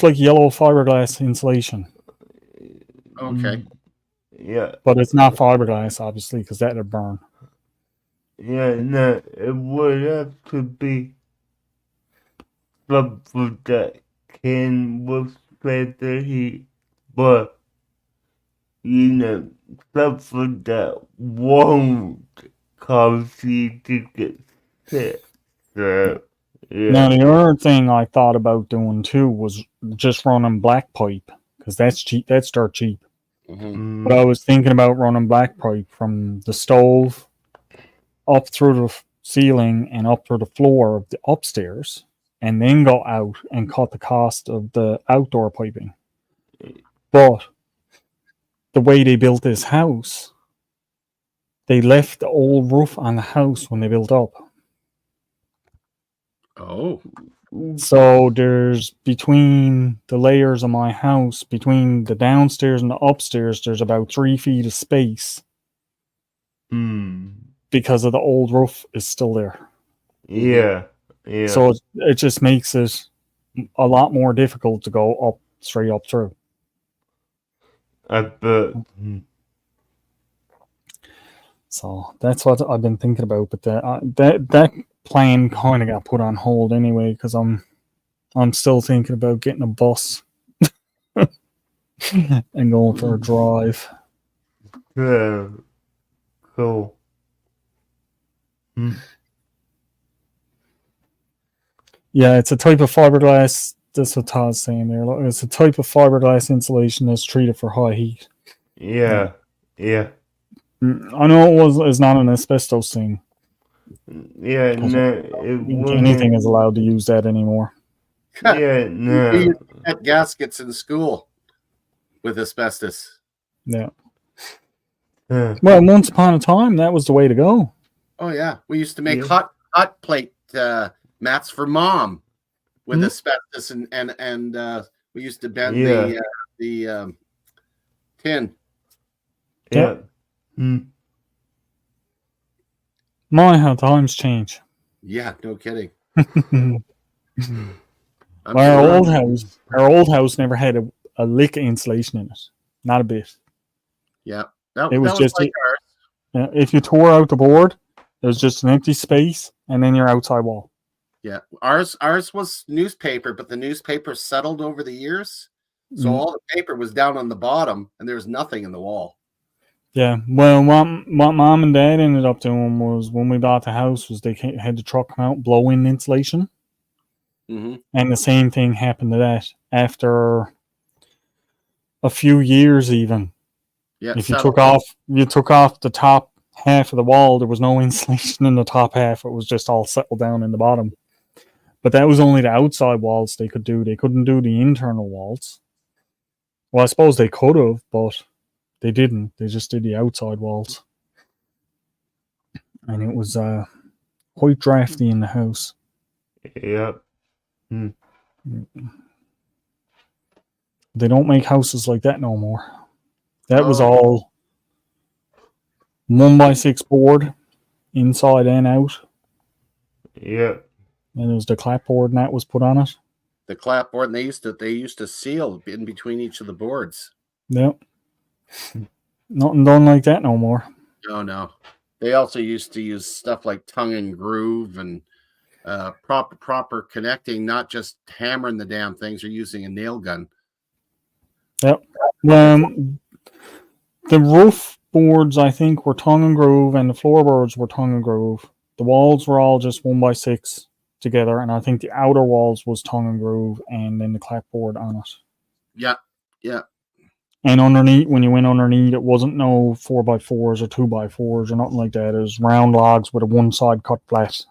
like yellow fiberglass insulation, Okay. Yeah. but it's not fiberglass, obviously, because that'd burn. Yeah, no, it would have to be something that can withstand the heat, but something that won't cause you to get sick. So, yeah. Now, the other thing I thought about doing too was just running black pipe, because that's cheap. That's dirt cheap. Mm-hmm. But I was thinking about running black pipe from the stove up through the ceiling and up through the floor of the upstairs, and then go out and cut the cost of the outdoor piping. But the way they built this house, they left the old roof on the house when they built up. Oh. So there's, between the layers of my house, between the downstairs and the upstairs, there's about 3 feet of space because of the old roof is still there. Yeah. Yeah. So it just makes it a lot more difficult to go up straight up through. I bet. So that's what I've been thinking about. But that plan kind of got put on hold anyway, because I'm still thinking about getting a bus and going for a drive. Yeah. Cool. Yeah, it's a type of fiberglass. That's what Todd's saying there. It's a type of fiberglass insulation that's treated for high heat. Yeah. Yeah. I know it's not an asbestos thing. Yeah, no, it Anything is allowed to use that anymore. Yeah, no. We had gaskets in school with asbestos. Yeah. Well, once upon a time, that was the way to go. Oh yeah, we used to make hot plate mats for Mom with asbestos, and we used to bend the tin. Yeah. My, how times change. Yeah, no kidding. Our old house never had a lick of insulation in it, not a bit. Yeah, it was just like ours. If you tore out the board, it was just an empty space, and then your outside wall. Yeah, ours was newspaper, but the newspaper settled over the years, so all the paper was down on the bottom, and there was nothing in the wall. Yeah, well, what Mom and Dad ended up doing was, when we bought the house, was they had the truck come out, blow in insulation, and the same thing happened to that after a few years, even. Yeah, if you took off the top half of the wall, there was no insulation in the top half. It was just all settled down in the bottom. But that was only the outside walls they could do. They couldn't do the internal walls. Well, I suppose they could have, but they didn't. They just did the outside walls. And it was quite drafty in the house. Yep. They don't make houses like that no more. That was Oh. all 1x6 board, inside and out. Yep. And it was the clapboard and that was put on it. The clapboard, and they used to seal in between each of the boards. Yep. Nothing done like that no more. No. They also used to use stuff like tongue and groove and proper connecting, not just hammering the damn things or using a nail gun. Yep. The roof boards, I think, were tongue and groove, and the floorboards were tongue and groove. The walls were all just 1x6 together, and I think the outer walls was tongue and groove, and then the clapboard on it. Yeah. And underneath, when you went underneath, it wasn't no 4x4s or 2x4s or nothing like that. It was round logs with a one side cut flat.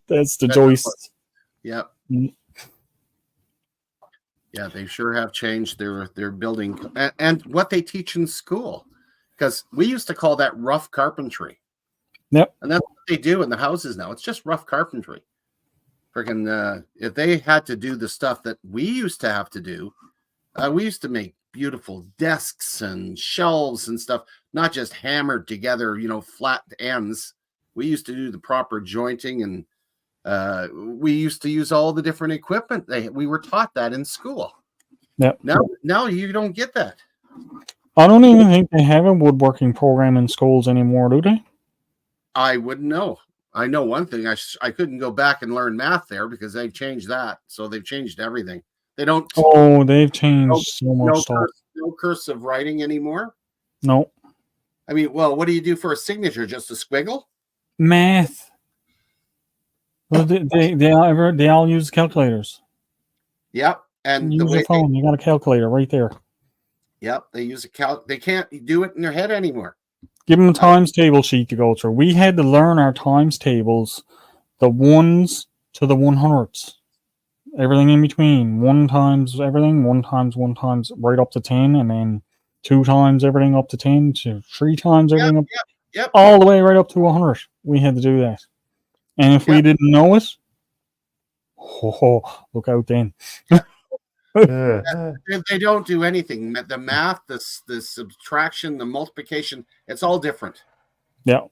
That's the joist. Yeah. Mm. Yeah, they sure have changed their building and what they teach in school, because we used to call that rough carpentry. Yep. And that's what they do in the houses now. It's just rough carpentry. Freaking, if they had to do the stuff that we used to have to do, we used to make beautiful desks and shelves and stuff, not just hammered together, flat ends. We used to do the proper jointing, and we used to use all the different equipment. We were taught that in school. Yep. Now you don't get that. I don't even think they have a woodworking program in schools anymore, do they? I wouldn't know. I know one thing. I couldn't go back and learn math there because they've changed that. So they've changed everything. They don't. Oh, they've changed so much stuff. No cursive writing anymore. No. I mean, well, what do you do for a signature? Just a squiggle? Math. Well, they all use calculators. Yep. And use your phone. You got a calculator right there. Yep. They use they can't do it in their head anymore. Give them a times table sheet to go through. We had to learn our times tables, the ones to the 100s. Everything in between. 1 times everything, 1 times 1 times right up to 10, and then 2 times everything up to 10, to 3 times everything up. Yep. All the way right up to 100. We had to do that. And if we didn't know it, look out then. They don't do anything. The math, the subtraction, the multiplication, it's all different. Yeah.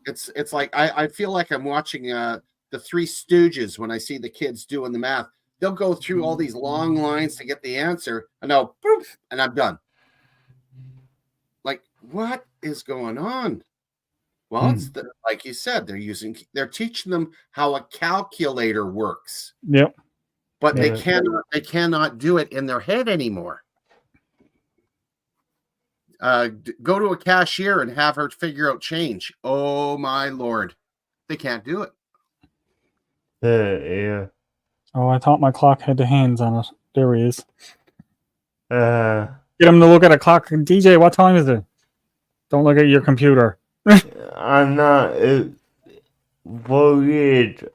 It's like I feel like I'm watching the Three Stooges when I see the kids doing the math. They'll go through all these long lines to get the answer, and I'll boop, and I'm done. Like, what is going on? Well, it's like you said, they're teaching them how a calculator works. Yep. But they cannot do it in their head anymore. Go to a cashier and have her figure out change. Oh my Lord. They can't do it. Yeah. Oh, I thought my clock had the hands on it. There he is. Get him to look at a clock. DJ, what time is it? Don't look at your computer. I'm not worried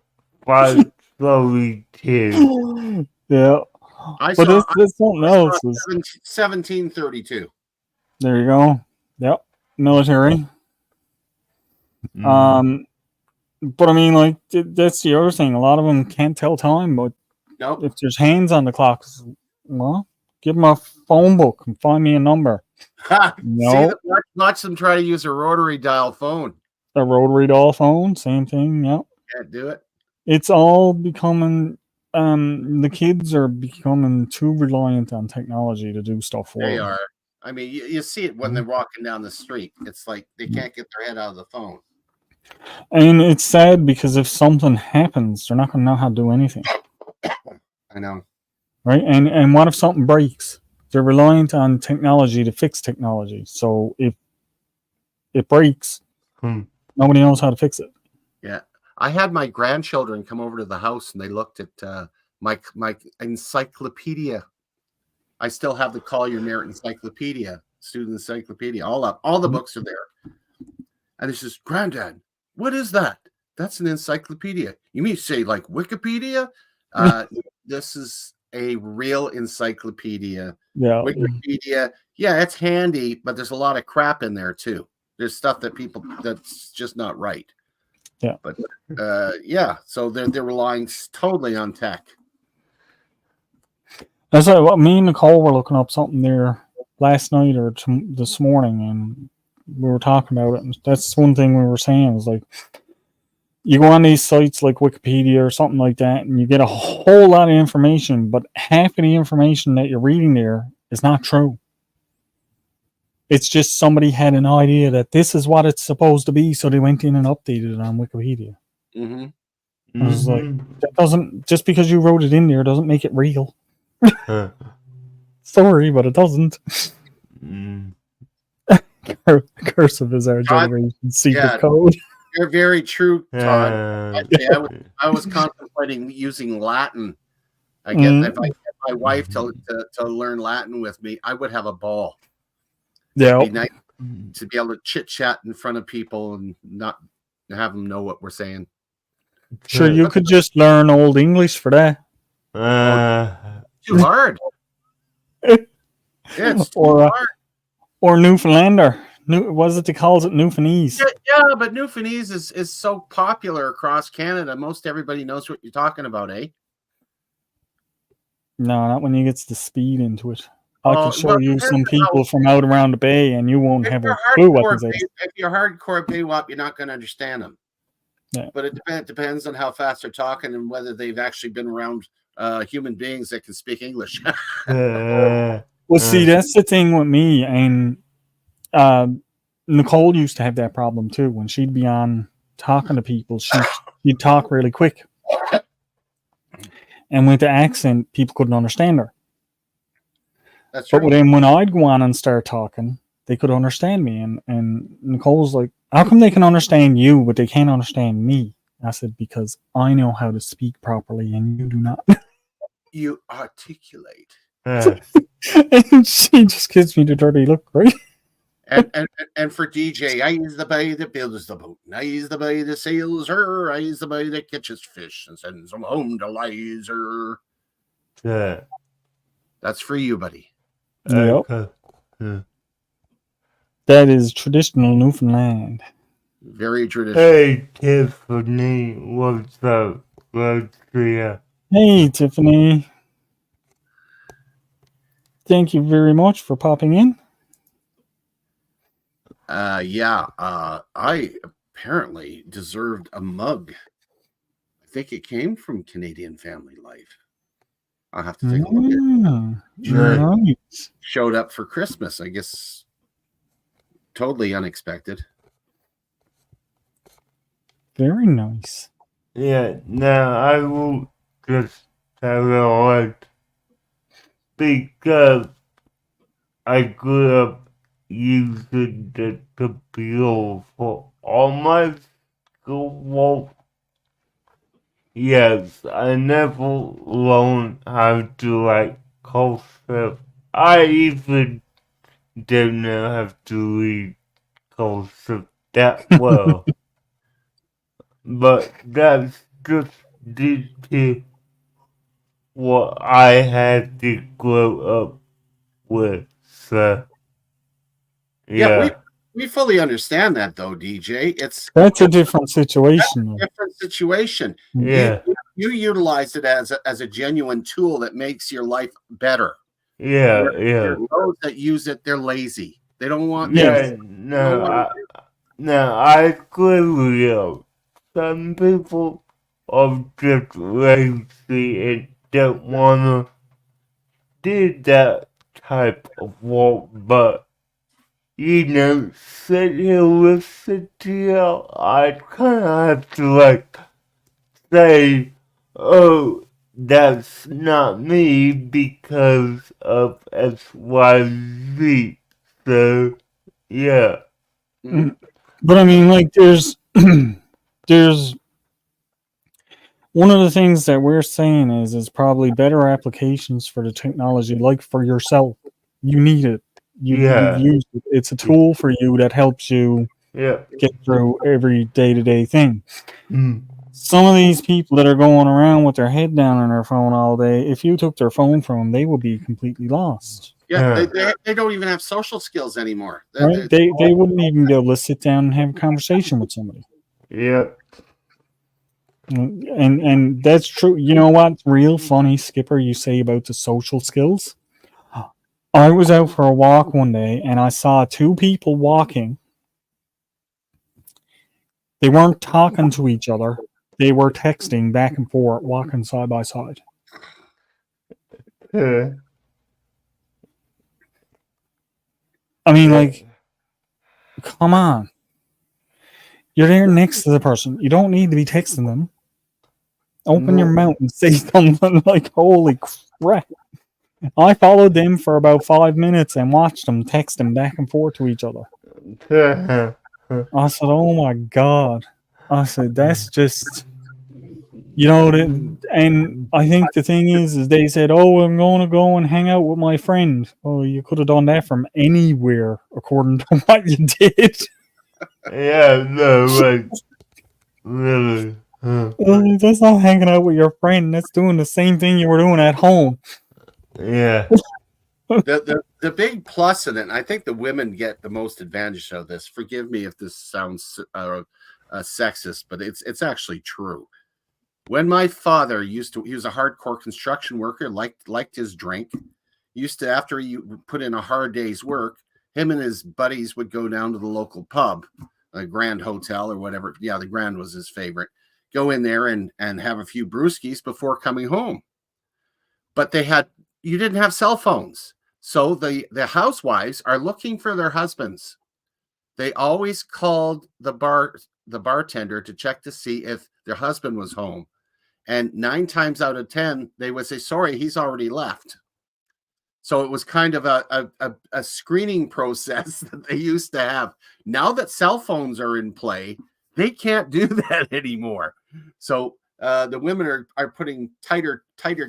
about 32. Yeah. But this something else. 1732. There you go. Yep. Military. But I mean, like, that's the other thing. A lot of them can't tell time, but if there's hands on the clocks, well, give them a phone book and find me a number. No. Watch them try to use a rotary dial phone. A rotary dial phone, same thing. Yep. Can't do it. It's all becoming. The kids are becoming too reliant on technology to do stuff for them. They are. I mean, you see it when they're walking down the street. It's like they can't get their head out of the phone. And it's sad because if something happens, they're not going to know how to do anything. I know. Right? And what if something breaks? They're reliant on technology to fix technology. So if it breaks, nobody knows how to fix it. Yeah. I had my grandchildren come over to the house and they looked at my encyclopedia. I still have the Collier Merritt encyclopedia. student encyclopedia. All the books are there. And he says, Granddad, what is that? That's an encyclopedia. You mean say like Wikipedia? This is a real encyclopedia. Yeah. Wikipedia, yeah, it's handy, but there's a lot of crap in there too. There's stuff that's just not right. Yeah. But yeah, so they're relying totally on tech. That's what me and Nicole were looking up something there last night or this morning, and we were talking about it. And that's one thing we were saying is like, you go on these sites like Wikipedia or something like that, and you get a whole lot of information, but half of the information that you're reading there is not true. It's just somebody had an idea that this is what it's supposed to be, so they went in and updated it on Wikipedia. Mm-hmm. I was like, that doesn't, just because you wrote it in there doesn't make it real. Sorry, but it doesn't. Cursive is our generation's secret code. You're very true, Todd. I was contemplating using Latin. If I get my wife to learn Latin with me, I would have a ball. Yeah, it'd be nice to be able to chit chat in front of people and not have them know what we're saying. Sure, you could just learn Old English for that. Too hard. Yeah, it's too hard. Or Newfoundlander. What is it they call it? Newfoundlandese. Yeah, but Newfoundlandese is so popular across Canada. Most everybody knows what you're talking about, eh? No, not when you get the speed into it. I can show you some people from out around the bay, and you won't have a clue what they say. If you're hardcore Baywap, you're not going to understand them. Yeah. But it depends on how fast they're talking and whether they've actually been around human beings that can speak English. Well, see, that's the thing with me. And Nicole used to have that problem too. When she'd be on talking to people, she'd talk really quick. And with the accent, people couldn't understand her. That's true. But then when I'd go on and start talking, they could understand me. And Nicole's like, how come they can understand you, but they can't understand me? I said, because I know how to speak properly and you do not. You articulate. And she just gives me the dirty look, right? And for DJ, I use the bay that builds the boat. And I use the bay that sails her. I use the bay that catches fish and sends them home to Lizer. Yeah. That's for you, buddy. Yep. Yeah. That is traditional Newfoundland. Very traditional. Hey, Tiffany, what's up? Hey, Tiffany. Thank you very much for popping in. I apparently deserved a mug. I think it came from Canadian Family Life. I'll have to take a look at it. Nice. Showed up for Christmas, I guess. Totally unexpected. Very nice. Yeah, now I will just tell you what, because I grew up using the computer for all my schoolwork. Yes, I never learned how to cursive. I even don't know how to read cursive that well. But that's just due to what I had to grow up with. So, yeah. We fully understand that, though, DJ. That's a different situation. Different situation. Yeah. You utilize it as a genuine tool that makes your life better. Yeah, Those that use it, they're lazy. They don't want. Yeah, I agree with you. Some people are just lazy and don't want to do that type of work, but sit here listen to you, I kind of have to say, oh, that's not me because of XYZ. So, yeah. But I mean, there's one of the things that we're saying is probably better applications for the technology, like for yourself. You need it. you've used it. It's a tool for you that helps you get through every day-to-day thing. Some of these people that are going around with their head down on their phone all day, if you took their phone from them, they would be completely lost. Yeah, they don't even have social skills anymore. Right? They wouldn't even be able to sit down and have a conversation with somebody. Yeah. And that's true. You know what's real funny, Skipper, you say about the social skills? I was out for a walk one day and I saw two people walking. They weren't talking to each other. They were texting back and forth, walking side by side. I mean, like, come on. You're there next to the person. You don't need to be texting them. Open your mouth and say something like, holy crap. I followed them for about 5 minutes and watched them texting back and forth to each other. I said, oh my God. I said, that's just, you know, and I think the thing is they said, oh, I'm going to go and hang out with my friend. Oh, you could have done that from anywhere, according to what you did. Yeah, no, like, really. That's not hanging out with your friend. That's doing the same thing you were doing at home. Yeah. The big plus in it, and I think the women get the most advantage of this. Forgive me if this sounds sexist, but it's actually true. When my father he was a hardcore construction worker, liked his drink. Used to, after you put in a hard day's work, him and his buddies would go down to the local pub, a Grand Hotel or whatever. Yeah, the Grand was his favorite. Go in there and have a few brewskis before coming home. But you didn't have cell phones. So the housewives are looking for their husbands. They always called the bartender to check to see if their husband was home. And 9 times out of 10, they would say, sorry, he's already left. So it was kind of a screening process that they used to have. Now that cell phones are in play, they can't do that anymore. So the women are putting tighter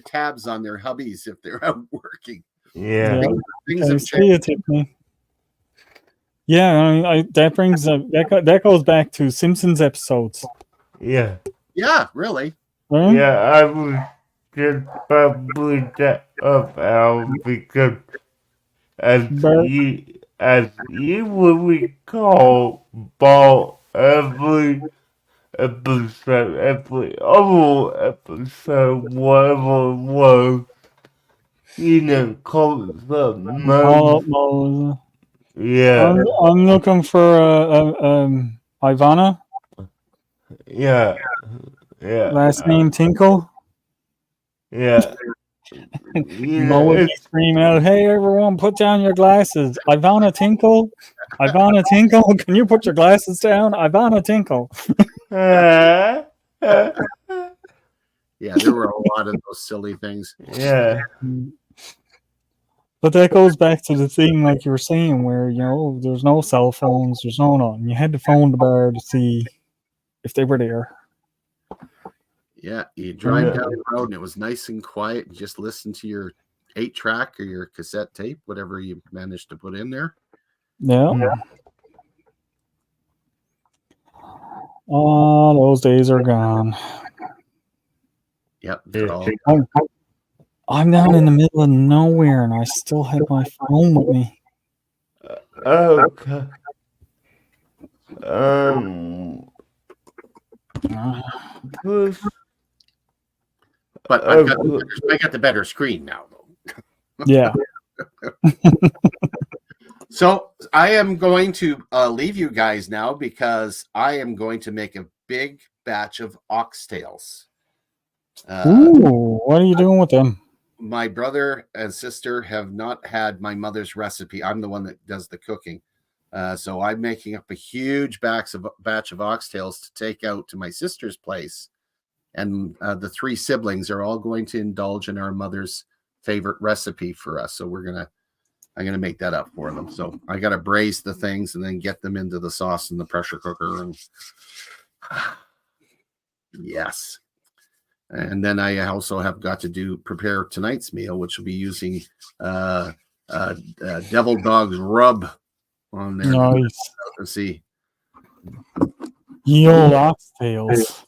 tabs on their hubbies if they're out working. Yeah. Things have changed. Yeah, I mean, that brings that goes back to Simpsons episodes. Yeah. Yeah, really. Right? Yeah, I was just probably that up, Al, because as you would recall, about every episode, whatever it was, call it something. Yeah. I'm looking for Ivana. Yeah. Last name Tinkle. Yeah. Mo would be screaming out, "Hey everyone, put down your glasses! Ivana Tinkle, Ivana Tinkle, can you put your glasses down? Ivana Tinkle." Yeah, there were a lot of those silly things. Yeah. But that goes back to the thing, like you were saying, where there's no cell phones, there's no nothing. You had to phone the bar to see if they were there. Yeah, you drive down the road and it was nice and quiet. You just listen to your 8-track or your cassette tape, whatever you managed to put in there. Yeah. Oh, those days are gone. Yep. I'm down in the middle of nowhere and I still have my phone with me. Okay. But I got the better screen now, though. Yeah. So I am going to leave you guys now because I am going to make a big batch of oxtails. Ooh, what are you doing with them? My brother and sister have not had my mother's recipe. I'm the one that does the cooking. So I'm making up a huge batch of oxtails to take out to my sister's place. And the 3 siblings are all going to indulge in our mother's favorite recipe for us. So I'm gonna make that up for them. So I gotta braise the things and then get them into the sauce in the pressure cooker. And yes. And then I also have got to prepare tonight's meal, which will be using Devil Dog's Rub on there. Nice. Let's see. Ye old oxtails.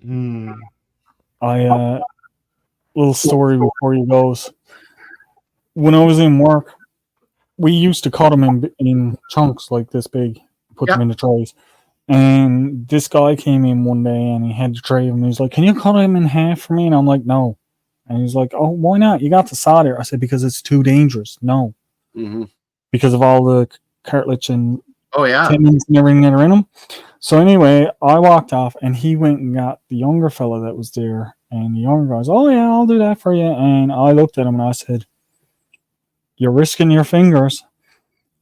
Mm. Little story before you goes. When I was in work, we used to cut them in chunks like this big, put them in the trays. And this guy came in one day and he had the tray of them. He was like, "Can you cut him in half for me?" And I'm like, "No." And he's like, "Oh, why not? You got the solder." I said, "Because it's too dangerous." No. Mm-hmm. Because of all the cartilage and tendons and everything that are in them. So anyway, I walked off and he went and got the younger fella that was there. And the younger guy's, "Oh yeah, I'll do that for you." And I looked at him and I said, "You're risking your fingers."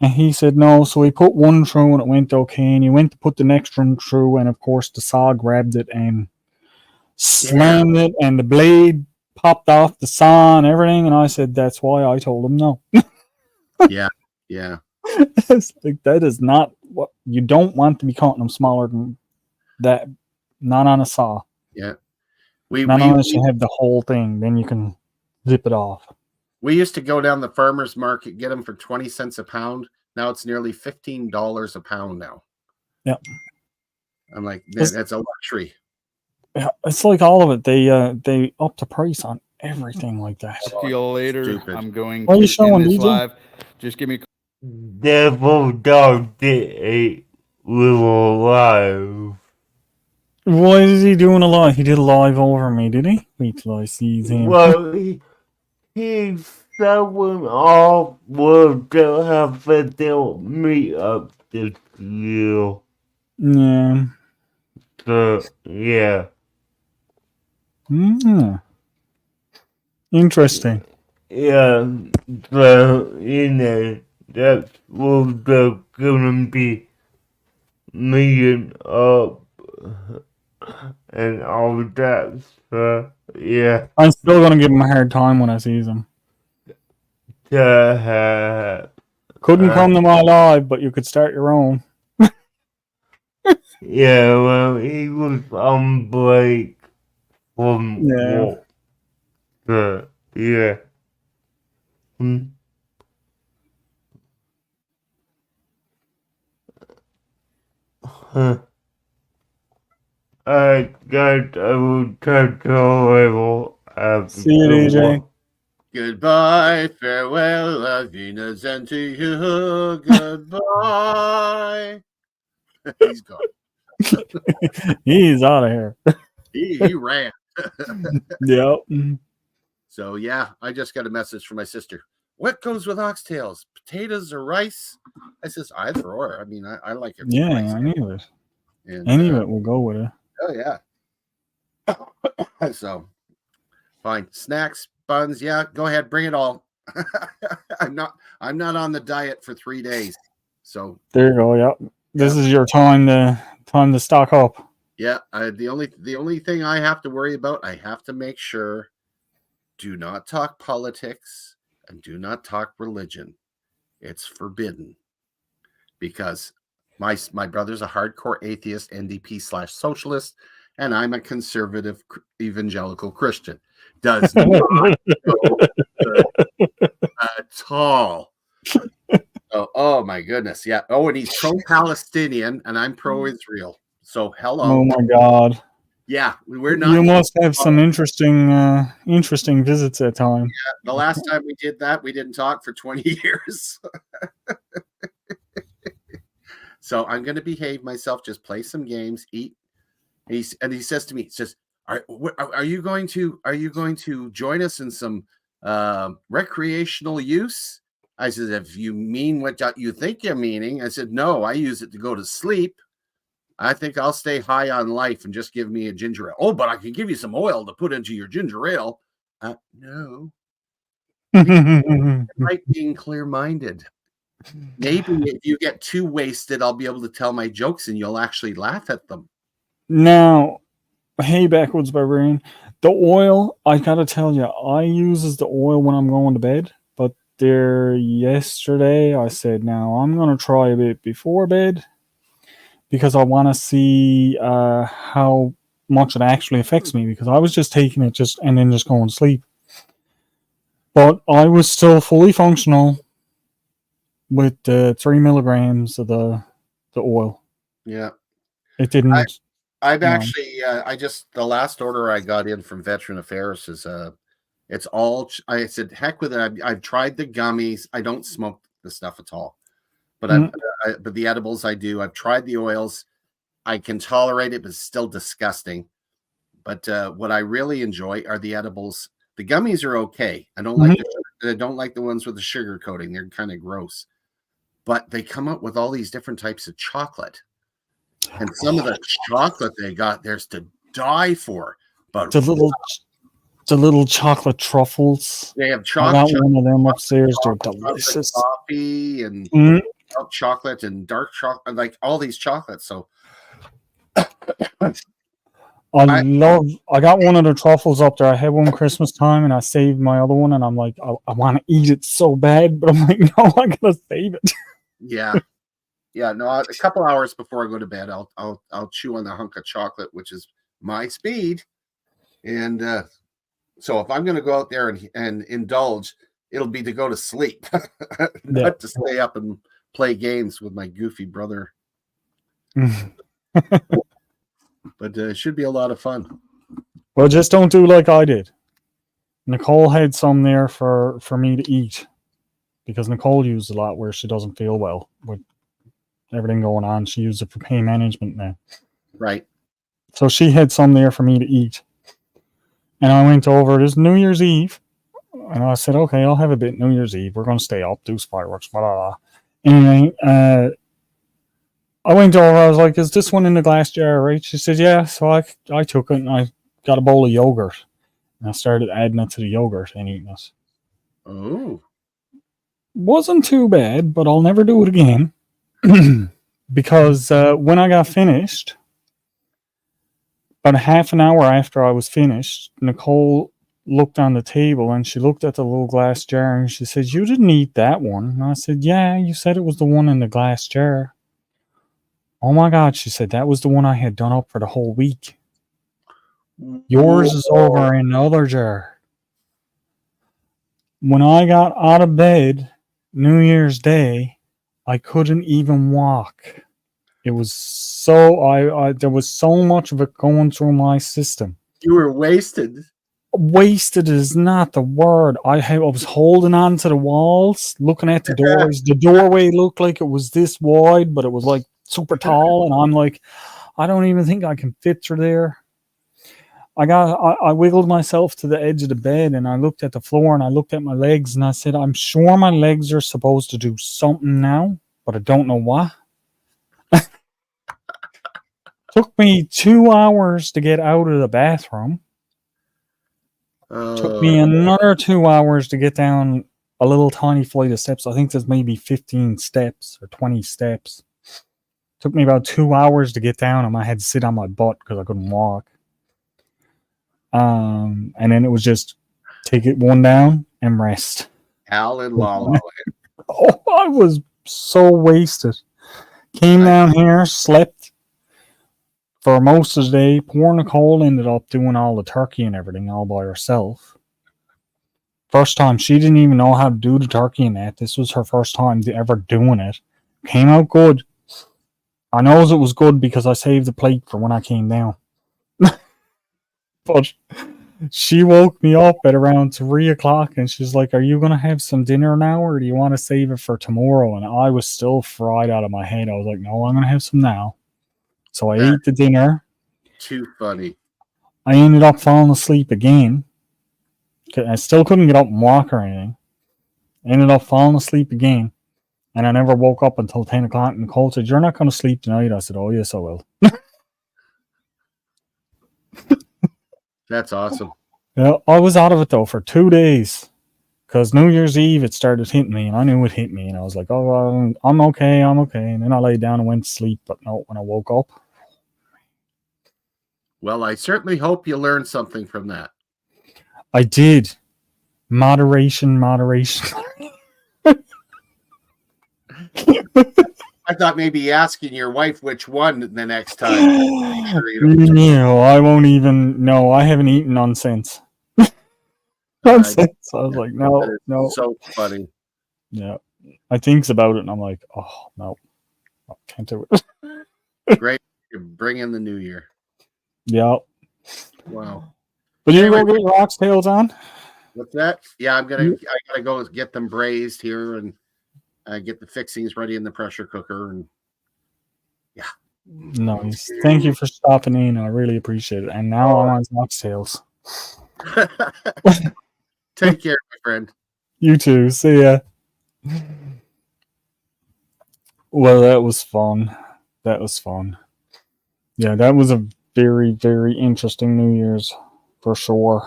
And he said no. So he put one through and it went okay. And he went to put the next one through. And of course, the saw grabbed it and slammed it. And the blade popped off the saw and everything. And I said, that's why I told him no. Yeah. It's like, that is not what you don't want to be cutting them smaller than that. Not on a saw. Yeah. Not unless you have the whole thing. Then you can zip it off. We used to go down the farmer's market, get them for 20 cents a pound. Now it's nearly $15 a pound now. Yeah. I'm like, that's a luxury. Yeah, it's like all of it. They up the price on everything like that. See you later. Stupid. I'm going What are you to showing, end this DJ? live. Just give me Devil Dog did a little live. Why is he doing a live? He did a live over me, did he? Wait till I see him. Well, he's someone off will still have to deal me up this deal. Yeah. So, yeah. Interesting. Yeah, so, that's what they're gonna be meeting up and all that. So, yeah. I'm still gonna give him a hard time when I see him. Couldn't come to my live, but you could start your own. Yeah, well, he was on break from work. So, yeah. Alright, guys, I will talk to you later. See you, DJ. Goodbye, farewell, Avenas, and to you, goodbye. He's gone. He's out of here. He ran. Yep. So, yeah, I just got a message from my sister. What goes with oxtails? Potatoes or rice? I says either or. I mean, I like it. Yeah, any of it. And, Any of it will go with it. Oh, yeah. So, fine. Snacks, buns, yeah, go ahead, bring it all. I'm not on the diet for 3 days. So there you go. Yep. This is your time to stock up. Yeah, the only thing I have to worry about, I have to make sure, do not talk politics and do not talk religion. It's forbidden because my brother's a hardcore atheist, NDP/socialist, and I'm a conservative evangelical Christian. Does not go at all. Oh my goodness, yeah. Oh, and he's pro-Palestinian, and I'm pro-Israel. So hello. Oh my God. Yeah, we're not. You must have some interesting visits at time. Yeah, the last time we did that, we didn't talk for 20 years. So I'm going to behave myself, just play some games, eat. He says to me, he says, "Are you going to join us in some recreational use?" I said, "If you mean what you think you're meaning," I said, "No, I use it to go to sleep. I think I'll stay high on life and just give me a ginger ale." "Oh, but I can give you some oil to put into your ginger ale." No. Like being clear-minded. Maybe if you get too wasted, I'll be able to tell my jokes and you'll actually laugh at them. Now, hey, Backwoods Barbarian, the oil, I gotta tell you, I uses the oil when I'm going to bed. But yesterday, I said, now I'm gonna try a bit before bed, because I want to see how much it actually affects me, because I was just taking it and then just going to sleep. But I was still fully functional with 3 milligrams of the oil. Yeah. It didn't. I've No. actually, the last order I got in from Veteran Affairs is, it's all, I said, heck with it. I've tried the gummies. I don't smoke the stuff at all, but but the edibles I do. I've tried the oils. I can tolerate it, but it's still disgusting. But what I really enjoy are the edibles. The gummies are okay. I don't like the ones with the sugar coating. They're kind of gross. But they come up with all these different types of chocolate. And some of the chocolate they got there's to die for. But the little chocolate truffles. they have I chocolate. got one of them upstairs. They're delicious. Coffee and milk chocolate and dark chocolate, like all these chocolates. So I got one of the truffles up there. I had one Christmas time and I saved my other one, and I'm like, I want to eat it so bad, but I'm like, no, I gotta save it. Yeah. No, a couple hours before I go to bed, I'll chew on the hunk of chocolate, which is my speed. And so if I'm going to go out there and indulge, it'll be to go to sleep, not to stay up and play games with my goofy brother. But it should be a lot of fun. Well, just don't do like I did. Nicole had some there for me to eat, because Nicole used a lot where she doesn't feel well with everything going on. She used it for pain management now. Right. So she had some there for me to eat. And I went over, this New Year's Eve, and I said, okay, I'll have a bit New Year's Eve. We're going to stay up, do fireworks, blah, blah, blah. Anyway, I went over, I was like, is this one in the glass jar, right? She said, yeah. So I took it and I got a bowl of yogurt. And I started adding it to the yogurt and eating it. Oh. Wasn't too bad, but I'll never do it again. Because when I got finished, about a half an hour after I was finished, Nicole looked on the table and she looked at the little glass jar and she said, you didn't eat that one. And I said, yeah, you said it was the one in the glass jar. Oh my God, she said, that was the one I had done up for the whole week. Yours is over in the other jar. When I got out of bed New Year's Day, I couldn't even walk. It was so, there was so much of it going through my system. You were wasted. Wasted is not the word. I was holding on to the walls, looking at the doors. The doorway looked like it was this wide, but it was like super tall. And I'm like, I don't even think I can fit through there. I wiggled myself to the edge of the bed and I looked at the floor and I looked at my legs and I said, I'm sure my legs are supposed to do something now, but I don't know what. Took me 2 hours to get out of the bathroom. Took me another 2 hours to get down a little tiny flight of steps. I think there's maybe 15 steps or 20 steps. Took me about 2 hours to get down and I had to sit on my butt because I couldn't walk. And then it was just take it one down and rest. Al and Lala. Oh, I was so wasted. Came down here, slept for most of the day. Poor Nicole ended up doing all the turkey and everything all by herself. First time, she didn't even know how to do the turkey and that. This was her first time ever doing it. Came out good. I knows it was good because I saved the plate for when I came down. But she woke me up at around 3 o'clock and she's like, are you going to have some dinner now or do you want to save it for tomorrow? And I was still fried out of my head. I was like, no, I'm going to have some now. So I ate the dinner. Too funny. I ended up falling asleep again. I still couldn't get up and walk or anything. I ended up falling asleep again. And I never woke up until 10 o'clock. And Nicole said, you're not going to sleep tonight. I said, oh, yes, I will. That's awesome. Yeah, I was out of it, though, for 2 days. Because New Year's Eve, it started hitting me. And I knew it hit me. And I was like, oh, well, I'm okay. I'm okay. And then I laid down and went to sleep. But no, when I woke up. Well, I certainly hope you learned something from that. I did. Moderation. I thought maybe asking your wife which one the next time. No, I won't even. No, I haven't eaten none since. Nonsense. I was like, no. So funny. Yeah. I thinks about it and I'm like, oh no, I can't do it. Great. You bring in the new year. Yeah. Wow. But you Anyway, go get your oxtails on? what's that? Yeah, I gotta go get them braised here and get the fixings ready in the pressure cooker. And yeah. Nice. Thank you for stopping in. I really appreciate it. And now I want oxtails. Take care, my friend. You too. See ya. Well, that was fun. That was fun. Yeah, that was a very, very interesting New Year's for sure.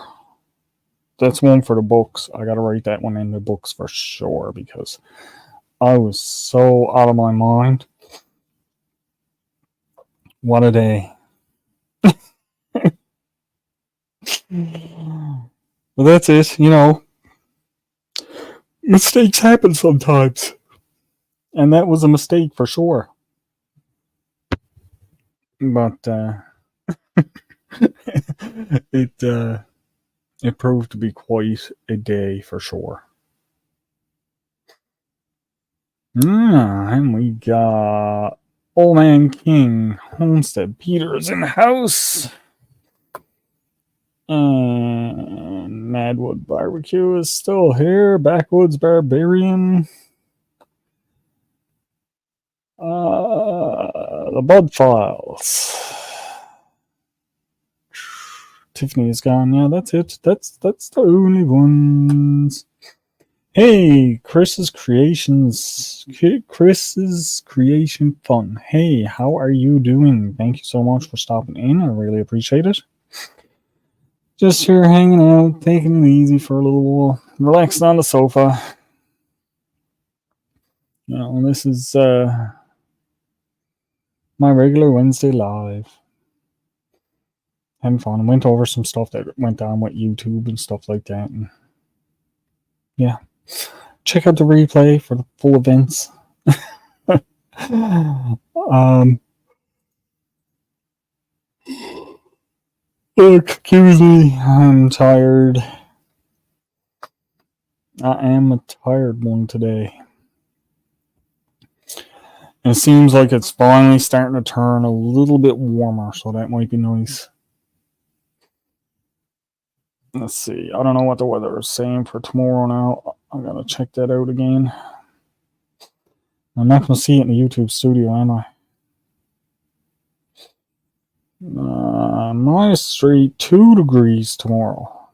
That's one for the books. I gotta write that one in the books for sure because I was so out of my mind. What a day. Well, that's it. You know, mistakes happen sometimes. And that was a mistake for sure. But it proved to be quite a day for sure. And we got Old Man King Homestead Peter's in the house. And Madwood Barbecue is still here. Backwoods Barbarian. The Bud Files. Tiffany is gone. Yeah, that's it. That's the only ones. Hey, Chris's Creation Fun. Hey, how are you doing? Thank you so much for stopping in. I really appreciate it. Just here hanging out, taking it easy for a little while, relaxing on the sofa. You know, this is my regular Wednesday live. Having fun. I went over some stuff that went down with YouTube and stuff like that. And yeah. Check out the replay for the full events. Excuse me, I'm tired. I am a tired one today. And it seems like it's finally starting to turn a little bit warmer, so that might be nice. Let's see. I don't know what the weather is saying for tomorrow now. I gotta check that out again. I'm not gonna see it in the YouTube studio, am I? -3, 2 degrees tomorrow.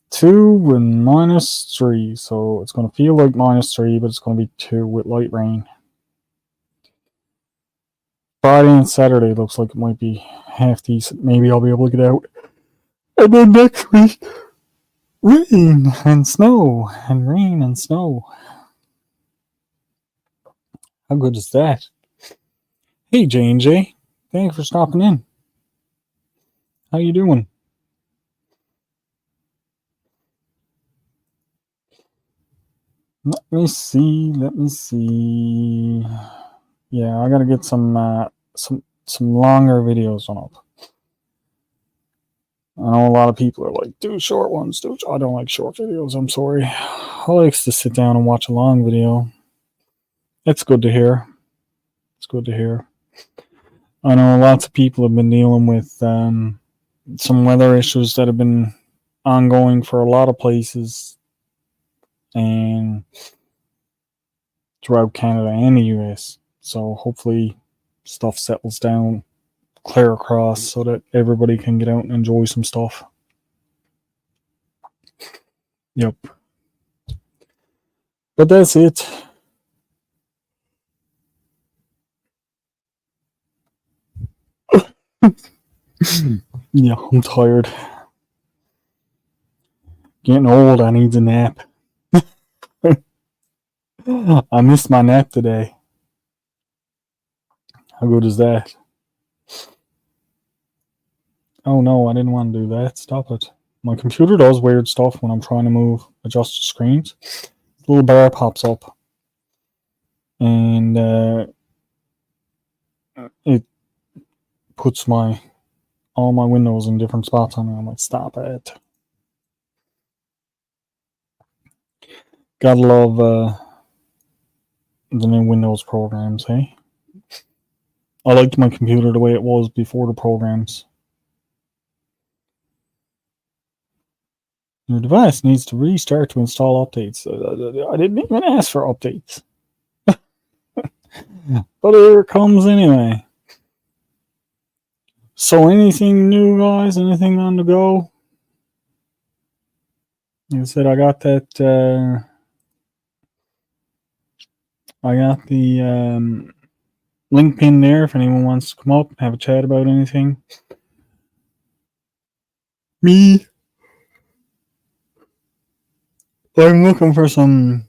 2 and -3, so it's gonna feel like -3, but it's gonna be 2 with light rain. Friday and Saturday looks like it might be half decent. Maybe I'll be able to get out. And then next week, rain and snow and rain and snow. How good is that? Hey, J&J. Thank you for stopping in. How you doing? Let me see. Yeah, I gotta get some longer videos on up. I know a lot of people are like, do short ones. I don't like short videos. I'm sorry. I like to sit down and watch a long video. It's good to hear. It's good to hear. I know lots of people have been dealing with some weather issues that have been ongoing for a lot of places and throughout Canada and the US. So hopefully stuff settles down clear across so that everybody can get out and enjoy some stuff. Yep. But that's it. Yeah, I'm tired. Getting old, I need a nap. I missed my nap today. How good is that? Oh no, I didn't want to do that. Stop it. My computer does weird stuff when I'm trying to adjust the screens. A little bar pops up. And it puts all my windows in different spots on me. I'm like, stop it. Gotta love the new Windows programs, hey? I liked my computer the way it was before the programs. Your device needs to restart to install updates. I didn't even ask for updates. But here it comes anyway. So anything new, guys? Anything on the go? Like I said, I got that. I got the link pin there if anyone wants to come up and have a chat about anything. Me, I'm looking for some.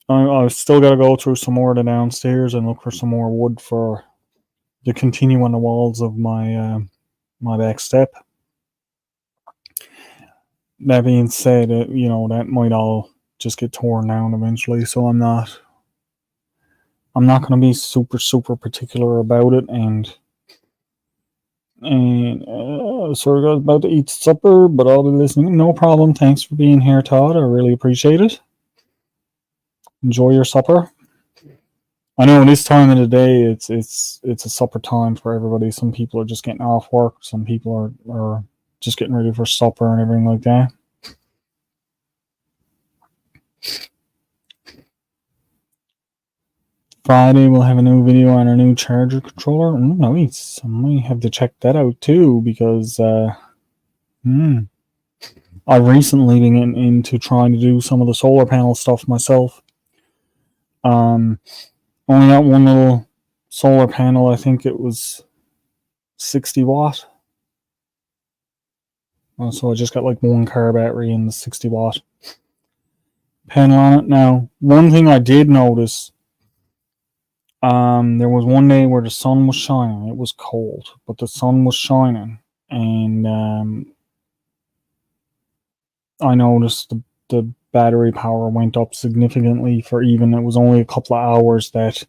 I've still got to go through some more of the downstairs and look for some more wood to continue on the walls of my my back step. That being said, that might all just get torn down eventually. So I'm not going to be super particular about it. And sort of about to eat supper, but I'll be listening. No problem. Thanks for being here, Todd. I really appreciate it. Enjoy your supper. I know this time of the day it's a supper time for everybody. Some people are just getting off work. Some people are just getting ready for supper and everything like that. Friday we'll have a new video on our new charger controller. Nice. I might have to check that out too because I've recently been into trying to do some of the solar panel stuff myself. Only got one little solar panel. I think it was 60 watt. So I just got like one car battery and the 60 watt panel on it. Now, one thing I did notice, there was one day where the sun was shining. It was cold, but the sun was shining, and I noticed the battery power went up significantly for even it was only a couple of hours that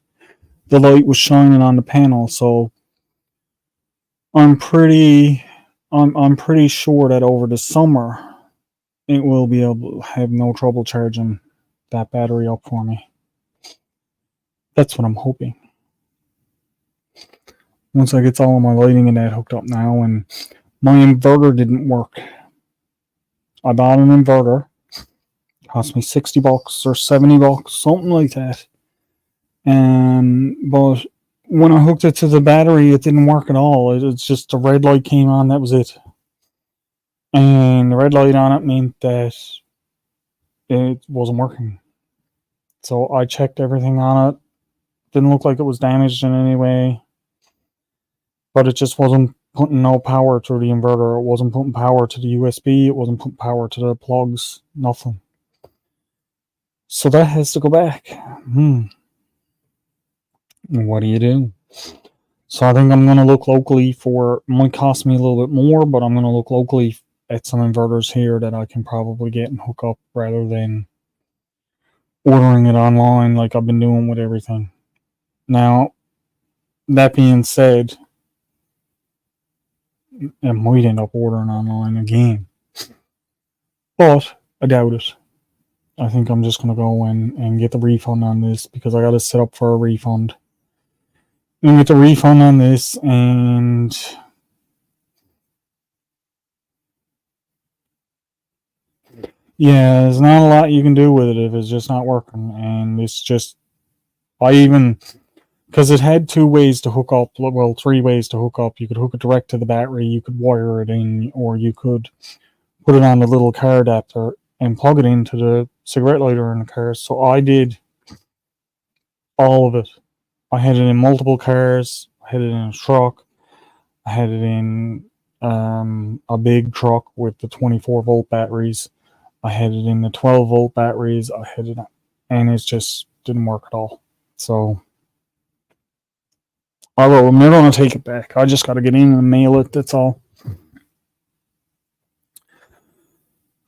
the light was shining on the panel. So I'm pretty sure that over the summer it will be able to have no trouble charging that battery up for me. That's what I'm hoping. Once I get all of my lighting and that hooked up now, and my inverter didn't work. I bought an inverter. Cost me $60 or $70, something like that. But when I hooked it to the battery, it didn't work at all. It's just the red light came on, that was it. And the red light on it meant that it wasn't working. So I checked everything on it. Didn't look like it was damaged in any way. But it just wasn't putting no power through the inverter. It wasn't putting power to the USB. It wasn't putting power to the plugs. Nothing. So that has to go back. What do you do? So I think I'm going to look locally for, it might cost me a little bit more, but I'm going to look locally at some inverters here that I can probably get and hook up rather than ordering it online like I've been doing with everything. Now, that being said, I might end up ordering online again. But I doubt it. I think I'm just going to go and get the refund on this because I got to set up for a refund. And get the refund on this, and yeah, there's not a lot you can do with it if it's just not working. And it's just, because it had 2 ways to hook up, well, 3 ways to hook up. You could hook it direct to the battery, you could wire it in, or you could put it on the little car adapter and plug it into the cigarette lighter in the car. So I did all of it. I had it in multiple cars. I had it in a truck. I had it in a big truck with the 24 volt batteries. I had it in the 12 volt batteries. I had it, and it just didn't work at all. So, although I'm never going to take it back. I just got to get in and mail it. That's all.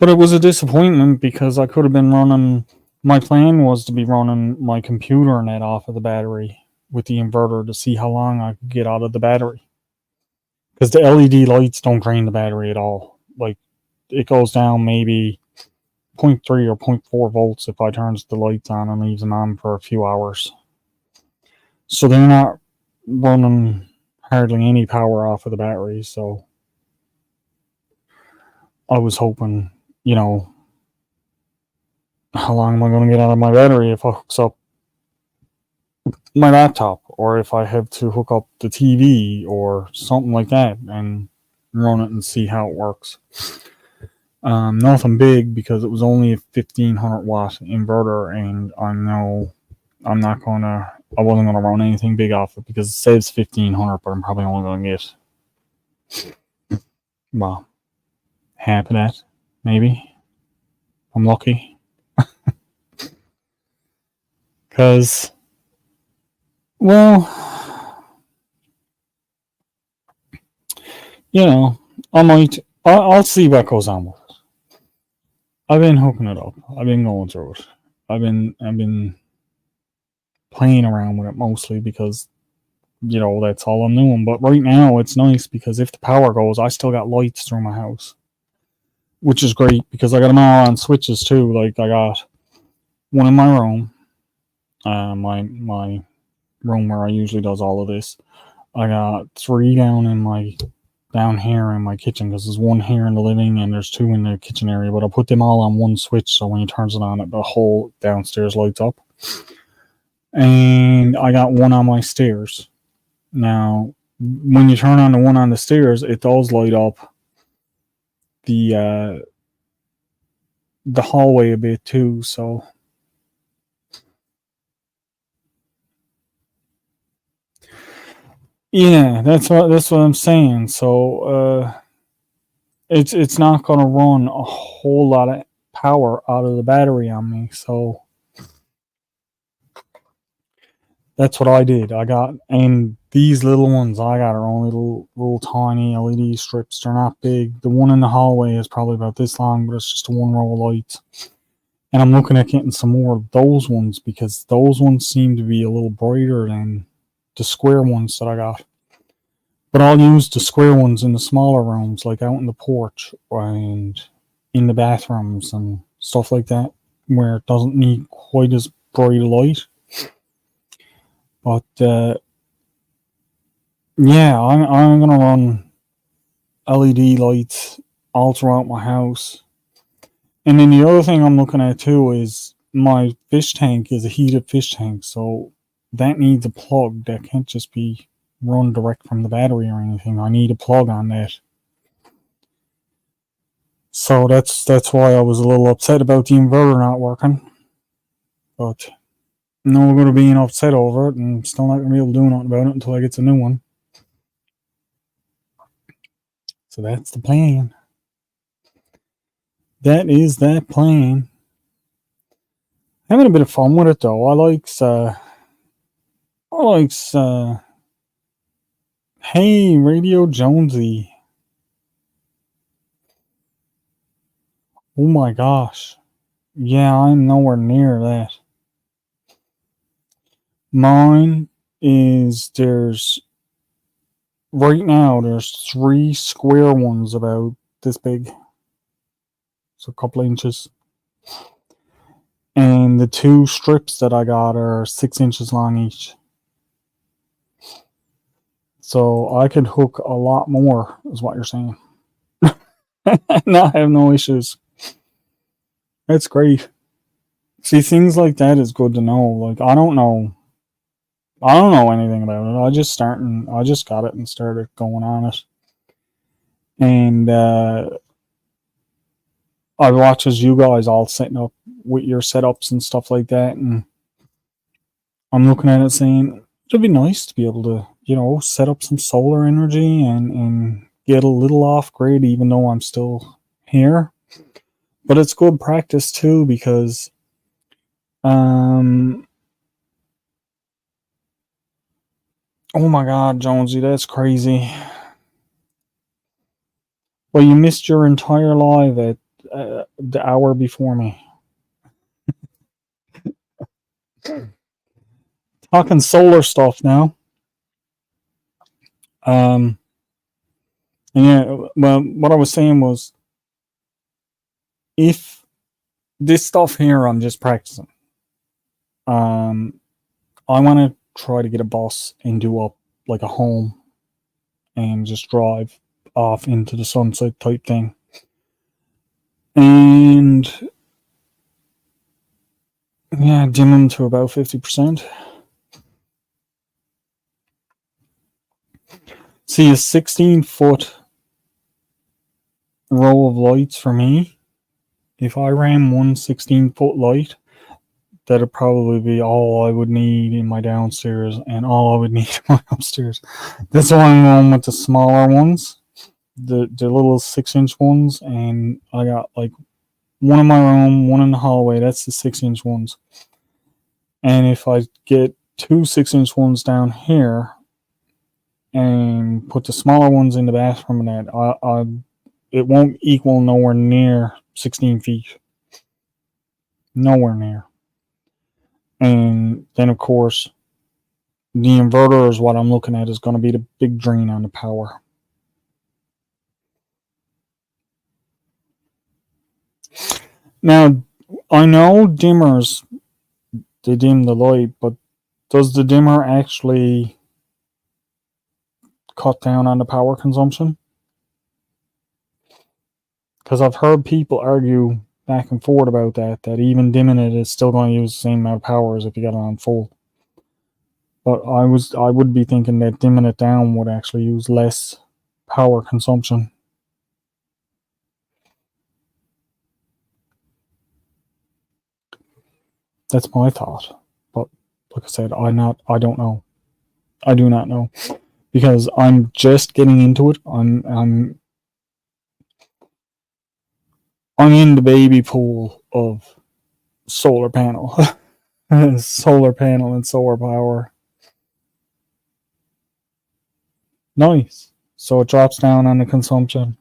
But it was a disappointment because I could have been running. My plan was to be running my computer net off of the battery with the inverter to see how long I could get out of the battery. Because the LED lights don't drain the battery at all. Like, it goes down maybe 0.3 or 0.4 volts if I turns the lights on and leaves them on for a few hours. So they're not running hardly any power off of the battery. So I was hoping, how long am I going to get out of my battery if I hooks up my laptop, or if I have to hook up the TV or something like that and run it and see how it works. Nothing big, because it was only a 1500 watt inverter, and I know I wasn't gonna run anything big off it, because it says 1500, but I'm probably only gonna get, well, half of that, maybe. I'm lucky. Because, well, I'll see what goes on with it. I've been hooking it up. I've been going through it. I've been playing around with it mostly because, that's all I'm doing. But right now it's nice, because if the power goes, I still got lights through my house, which is great, because I got them all on switches too. Like, I got one in my room, my room where I usually does all of this. I got 3 down here in my kitchen, because there's 1 here in the living and there's 2 in the kitchen area. But I put them all on one switch, so when he turns it on, the whole downstairs lights up. And I got 1 on my stairs. Now, when you turn on the one on the stairs, it does light up the hallway a bit too. So yeah, that's what I'm saying. So it's not gonna run a whole lot of power out of the battery on me. So that's what I did. And these little ones I got are only little tiny LED strips. They're not big. The one in the hallway is probably about this long, but it's just a 1 row of lights. And I'm looking at getting some more of those ones, because those ones seem to be a little brighter than the square ones that I got. But I'll use the square ones in the smaller rooms, like out in the porch and in the bathrooms and stuff like that, where it doesn't need quite as bright a light. But yeah, I'm gonna run LED lights all throughout my house. And then the other thing I'm looking at too is my fish tank is a heated fish tank, so that needs a plug. That can't just be run direct from the battery or anything. I need a plug on that. So that's why I was a little upset about the inverter not working. But no good of being upset over it, and still not gonna be able to do nothing about it until I get a new one. So that's the plan. That is that plan. Having a bit of fun with it though. I likes hey, Radio Jonesy. Oh my gosh. Yeah, I'm nowhere near that. Mine is right now there's 3 square ones about this big. So a couple inches. And the 2 strips that I got are 6 inches long each. So I could hook a lot more, is what you're saying. And I have no issues. That's great. See, things like that is good to know. Like, I don't know anything about it. I just got it and started going on it. And I watch as you guys all setting up with your setups and stuff like that, and I'm looking at it saying it'd be nice to be able to, set up some solar energy and get a little off grid, even though I'm still here. But it's good practice too, because oh my God, Jonesy, that's crazy. Well, you missed your entire live at the hour before me. Talking solar stuff now. And yeah, well, what I was saying was, if this stuff here, I'm just practicing. I want to try to get a bus and do up like a home and just drive off into the sunset type thing. And yeah, dim them to about 50%. See, a 16-foot row of lights for me, if I ran one 16-foot light, that'd probably be all I would need in my downstairs and all I would need in my upstairs. That's why I'm going with the smaller ones, the little 6-inch ones, and I got like one in my room, one in the hallway. That's the 6-inch ones. And if I get 2 6-inch ones down here and put the smaller ones in the bathroom, and that it won't equal nowhere near 16 feet. Nowhere near. And then, of course, the inverter is what I'm looking at is going to be the big drain on the power. Now, I know dimmers, they dim the light, but does the dimmer actually cut down on the power consumption? Because I've heard people argue back and forth about that even dimming it is still going to use the same amount of power as if you got it on full. But I would be thinking that dimming it down would actually use less power consumption. That's my thought. But like I said, I don't know. I do not know. Because I'm just getting into it. I'm in the baby pool of solar panel. Solar panel and solar power. Nice. So it drops down on the consumption.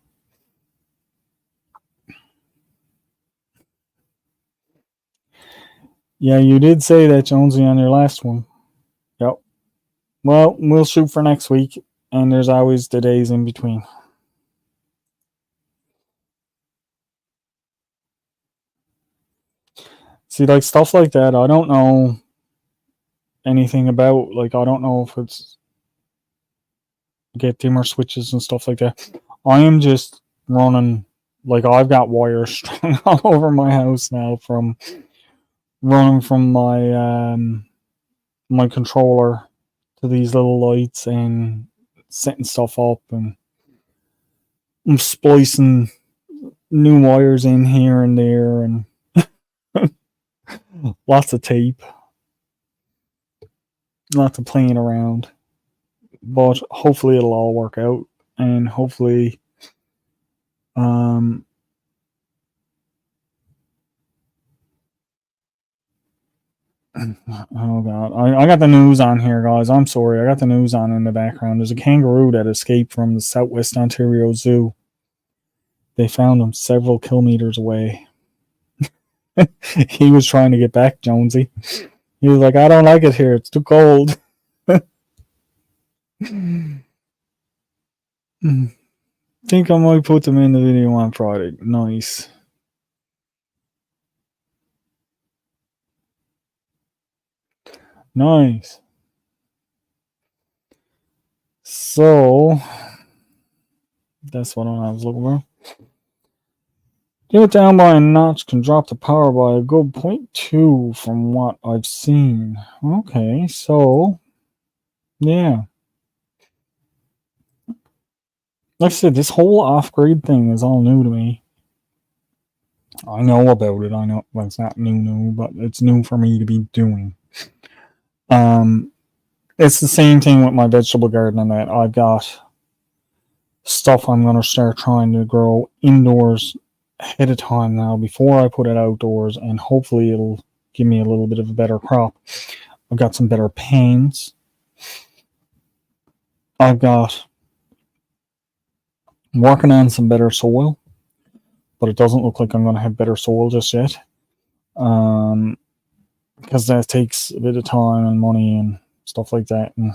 Yeah, you did say that, Jonesy, on your last one. Yep. Well, we'll shoot for next week, and there's always the days in between. See, like stuff like that, I don't know anything about. Like, I don't know if it's get dimmer switches and stuff like that. I am just running, like, I've got wires strung all over my house now from running from my my controller to these little lights and setting stuff up, and I'm splicing new wires in here and there, and lots of tape, lots of playing around. But hopefully it'll all work out, and hopefully oh god, I got the news on here, guys. I'm sorry, I got the news on in the background. There's a kangaroo that escaped from the Southwest Ontario Zoo. They found him several kilometers away. He was trying to get back, Jonesy. He was like, I don't like it here, it's too cold. Think I might put them in the video on Friday. Nice. Nice. So that's what I was looking for. Get it down by a notch can drop the power by a good 0.2 from what I've seen. Okay, so yeah. Like I said, this whole off-grid thing is all new to me. I know about it. I know, well, it's not new, but it's new for me to be doing. It's the same thing with my vegetable garden and that. I've got stuff I'm going to start trying to grow indoors ahead of time now before I put it outdoors, and hopefully it'll give me a little bit of a better crop. I've got some better panes. I've got working on some better soil, but it doesn't look like I'm going to have better soil just yet, because that takes a bit of time and money and stuff like that, and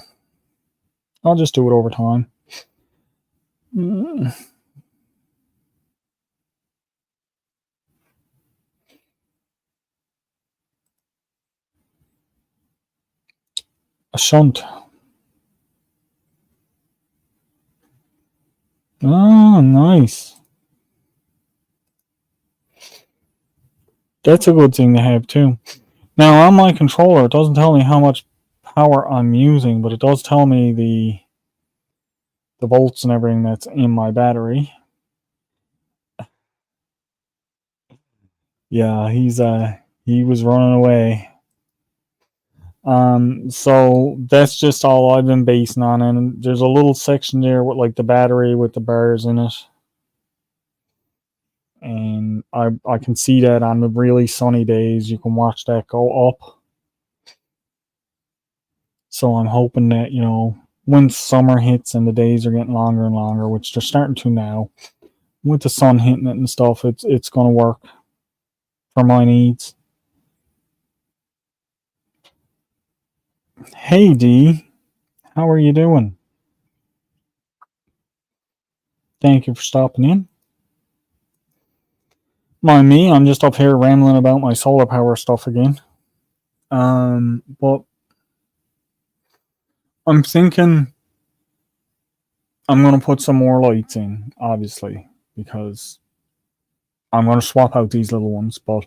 I'll just do it over time. A shunt. Oh, nice. That's a good thing to have too. Now on my controller, it doesn't tell me how much power I'm using, but it does tell me the volts and everything that's in my battery. Yeah, he was running away. So that's just all I've been basing on, and there's a little section there with like the battery with the bars in it. And I can see that on the really sunny days you can watch that go up. So I'm hoping that, you know, when summer hits and the days are getting longer and longer, which they're starting to now, with the sun hitting it and stuff, it's gonna work for my needs. Hey D, how are you doing? Thank you for stopping in. Mind me, I'm just up here rambling about my solar power stuff again. But I'm thinking I'm gonna put some more lights in, obviously, because I'm gonna swap out these little ones. But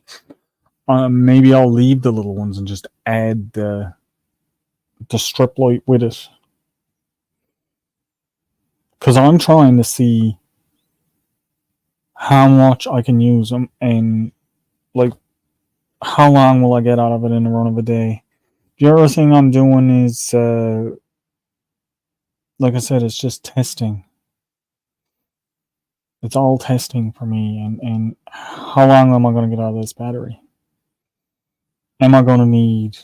maybe I'll leave the little ones and just add the strip light with it, because I'm trying to see how much I can use them and like how long will I get out of it in the run of a day. The other thing I'm doing is, like I said, it's just testing. It's all testing for me, and how long am I going to get out of this battery? Am I going to need,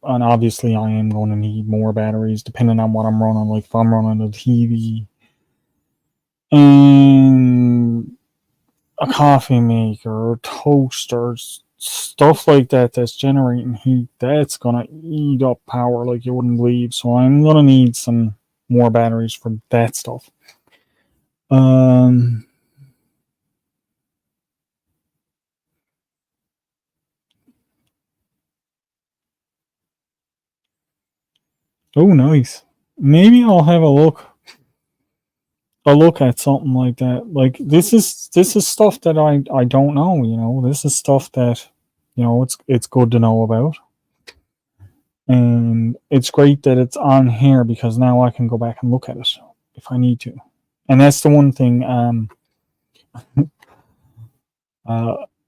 and obviously I am going to need more batteries depending on what I'm running. Like if I'm running a TV and a coffee maker or toasters, stuff like that that's generating heat, that's gonna eat up power like you wouldn't believe. So I'm gonna need some more batteries for that stuff. Oh, nice. Maybe I'll have a look at something like that. Like this is stuff that I don't know, you know. This is stuff that, you know, it's good to know about. And it's great that it's on here because now I can go back and look at it if I need to. And that's the one thing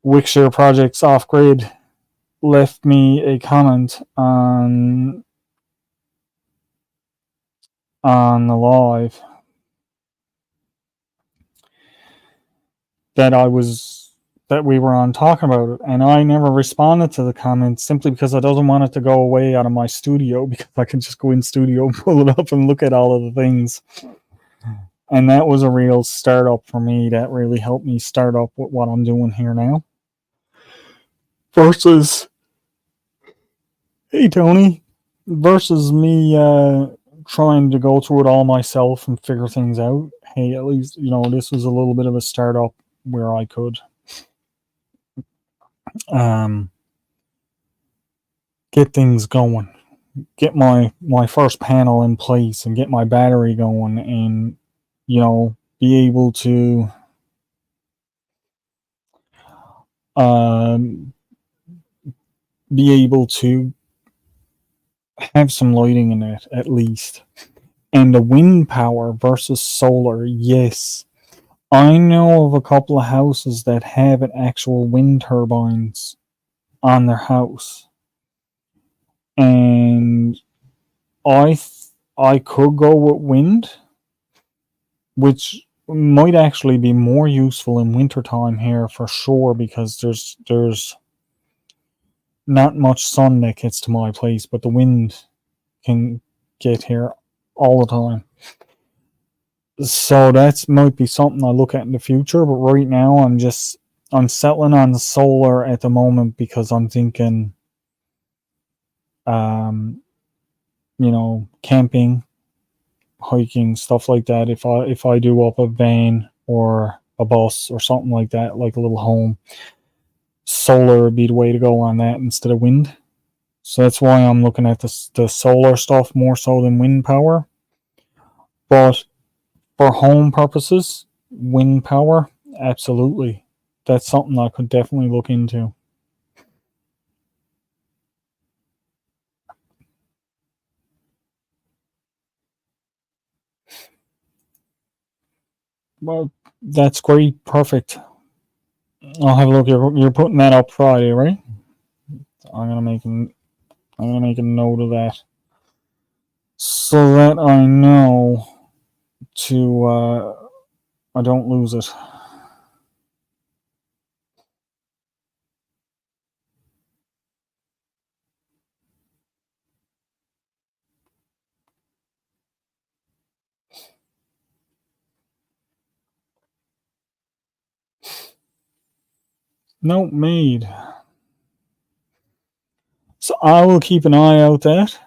Wixshare Projects Off Grid left me a comment on the live that we were on talking about it, and I never responded to the comment simply because I doesn't want it to go away out of my studio, because I can just go in studio, pull it up, and look at all of the things. And that was a real startup for me. That really helped me start up with what I'm doing here now. Versus, hey Tony, versus me trying to go through it all myself and figure things out. Hey, at least, you know, this was a little bit of a startup where I could get things going, get my first panel in place, and get my battery going, and, you know, be able to have some lighting in it at least. And the wind power versus solar, yes, I know of a couple of houses that have an actual wind turbines on their house, and I could go with wind, which might actually be more useful in wintertime here for sure, because there's not much sun that gets to my place, but the wind can get here all the time. So that might be something I look at in the future, but right now I'm settling on the solar at the moment because I'm thinking, you know, camping, hiking, stuff like that. If I do up a van or a bus or something like that, like a little home, solar would be the way to go on that instead of wind. So that's why I'm looking at the solar stuff more so than wind power. But for home purposes, wind power, absolutely. That's something I could definitely look into. Well, that's great. Perfect. I'll have a look. You're putting that up Friday, right? I'm gonna make a note of that so that I know to I don't lose it. Note made. So I will keep an eye out that.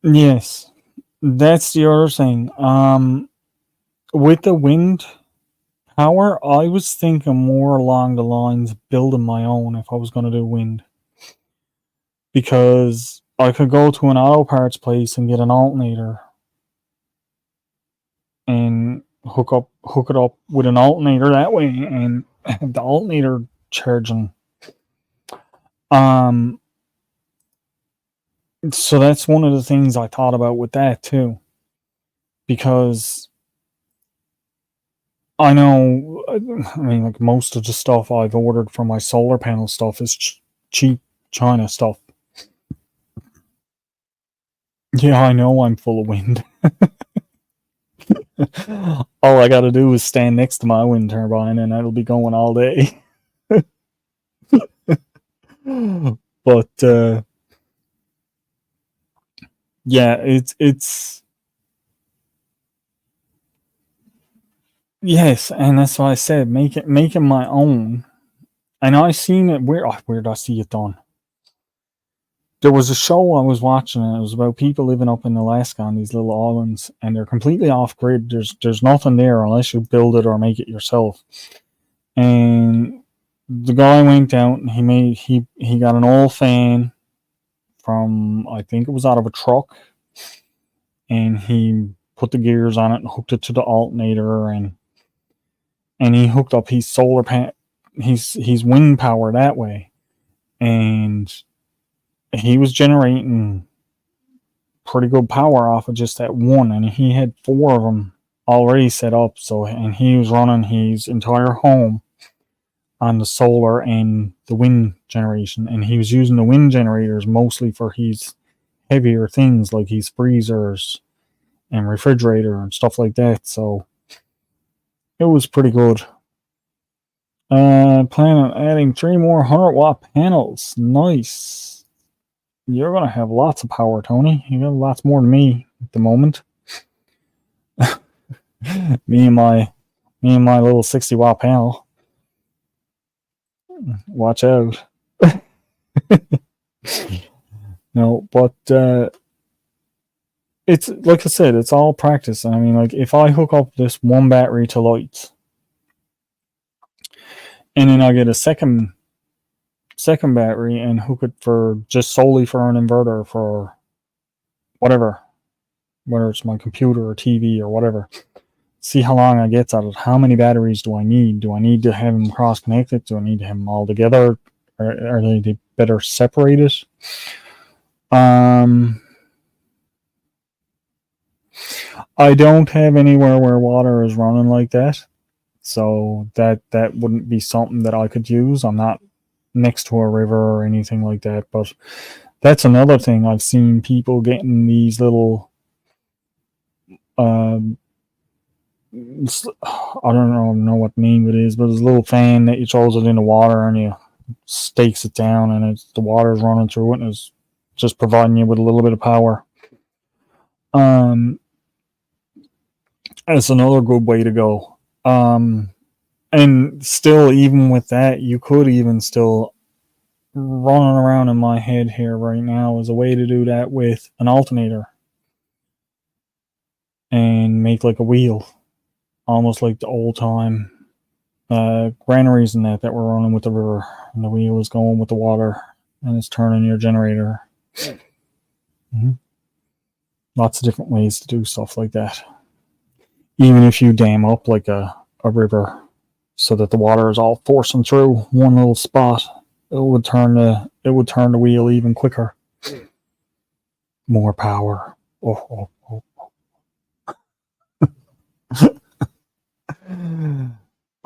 Yes, that's the other thing. With the wind power, I was thinking more along the lines of building my own if I was going to do wind, because I could go to an auto parts place and get an alternator and hook it up with an alternator that way, and the alternator charging. Um, so that's one of the things I thought about with that too, because I know, I mean, like most of the stuff I've ordered for my solar panel stuff is cheap China stuff. Yeah, I know I'm full of wind. All I gotta do is stand next to my wind turbine and it'll be going all day. But yeah, it's yes, and that's why I said make it my own. And I seen it where did I see it done? There was a show I was watching, and it was about people living up in Alaska on these little islands, and they're completely off grid. There's nothing there unless you build it or make it yourself. And the guy went out and he got an old fan from, I think it was out of a truck, and he put the gears on it and hooked it to the alternator, and he hooked up his his wind power that way, and he was generating pretty good power off of just that one, and he had 4 of them already set up. So, and he was running his entire home on the solar and the wind generation, and he was using the wind generators mostly for his heavier things like his freezers and refrigerator and stuff like that. So it was pretty good. Plan on adding 3 more 100-watt panels. Nice. You're gonna have lots of power, Tony. You got lots more than me at the moment. me and my little 60-watt panel. Watch out. No, but it's like I said, it's all practice. I mean, like if I hook up this one battery to lights, and then I get a second battery and hook it for just solely for an inverter for whatever, whether it's my computer or TV or whatever. See how long I get out of it. How many batteries do I need? Do I need to have them cross connected? Do I need to have them all together? Or are they better separated? I don't have anywhere where water is running like that, so that wouldn't be something that I could use. I'm not next to a river or anything like that, but that's another thing. I've seen people getting these little I don't know what name it is, but it's a little fan that you throws it in the water and you stakes it down, and the water's running through it, and it's just providing you with a little bit of power. That's another good way to go. And still, even with that, you could even still running around in my head here right now is a way to do that with an alternator and make like a wheel, almost like the old time granaries and that we're running with the river, and the wheel is going with the water and it's turning your generator. Mm-hmm. Lots of different ways to do stuff like that. Even if you dam up like a river so that the water is all forcing through one little spot, it would turn the wheel even quicker. More power. Oh.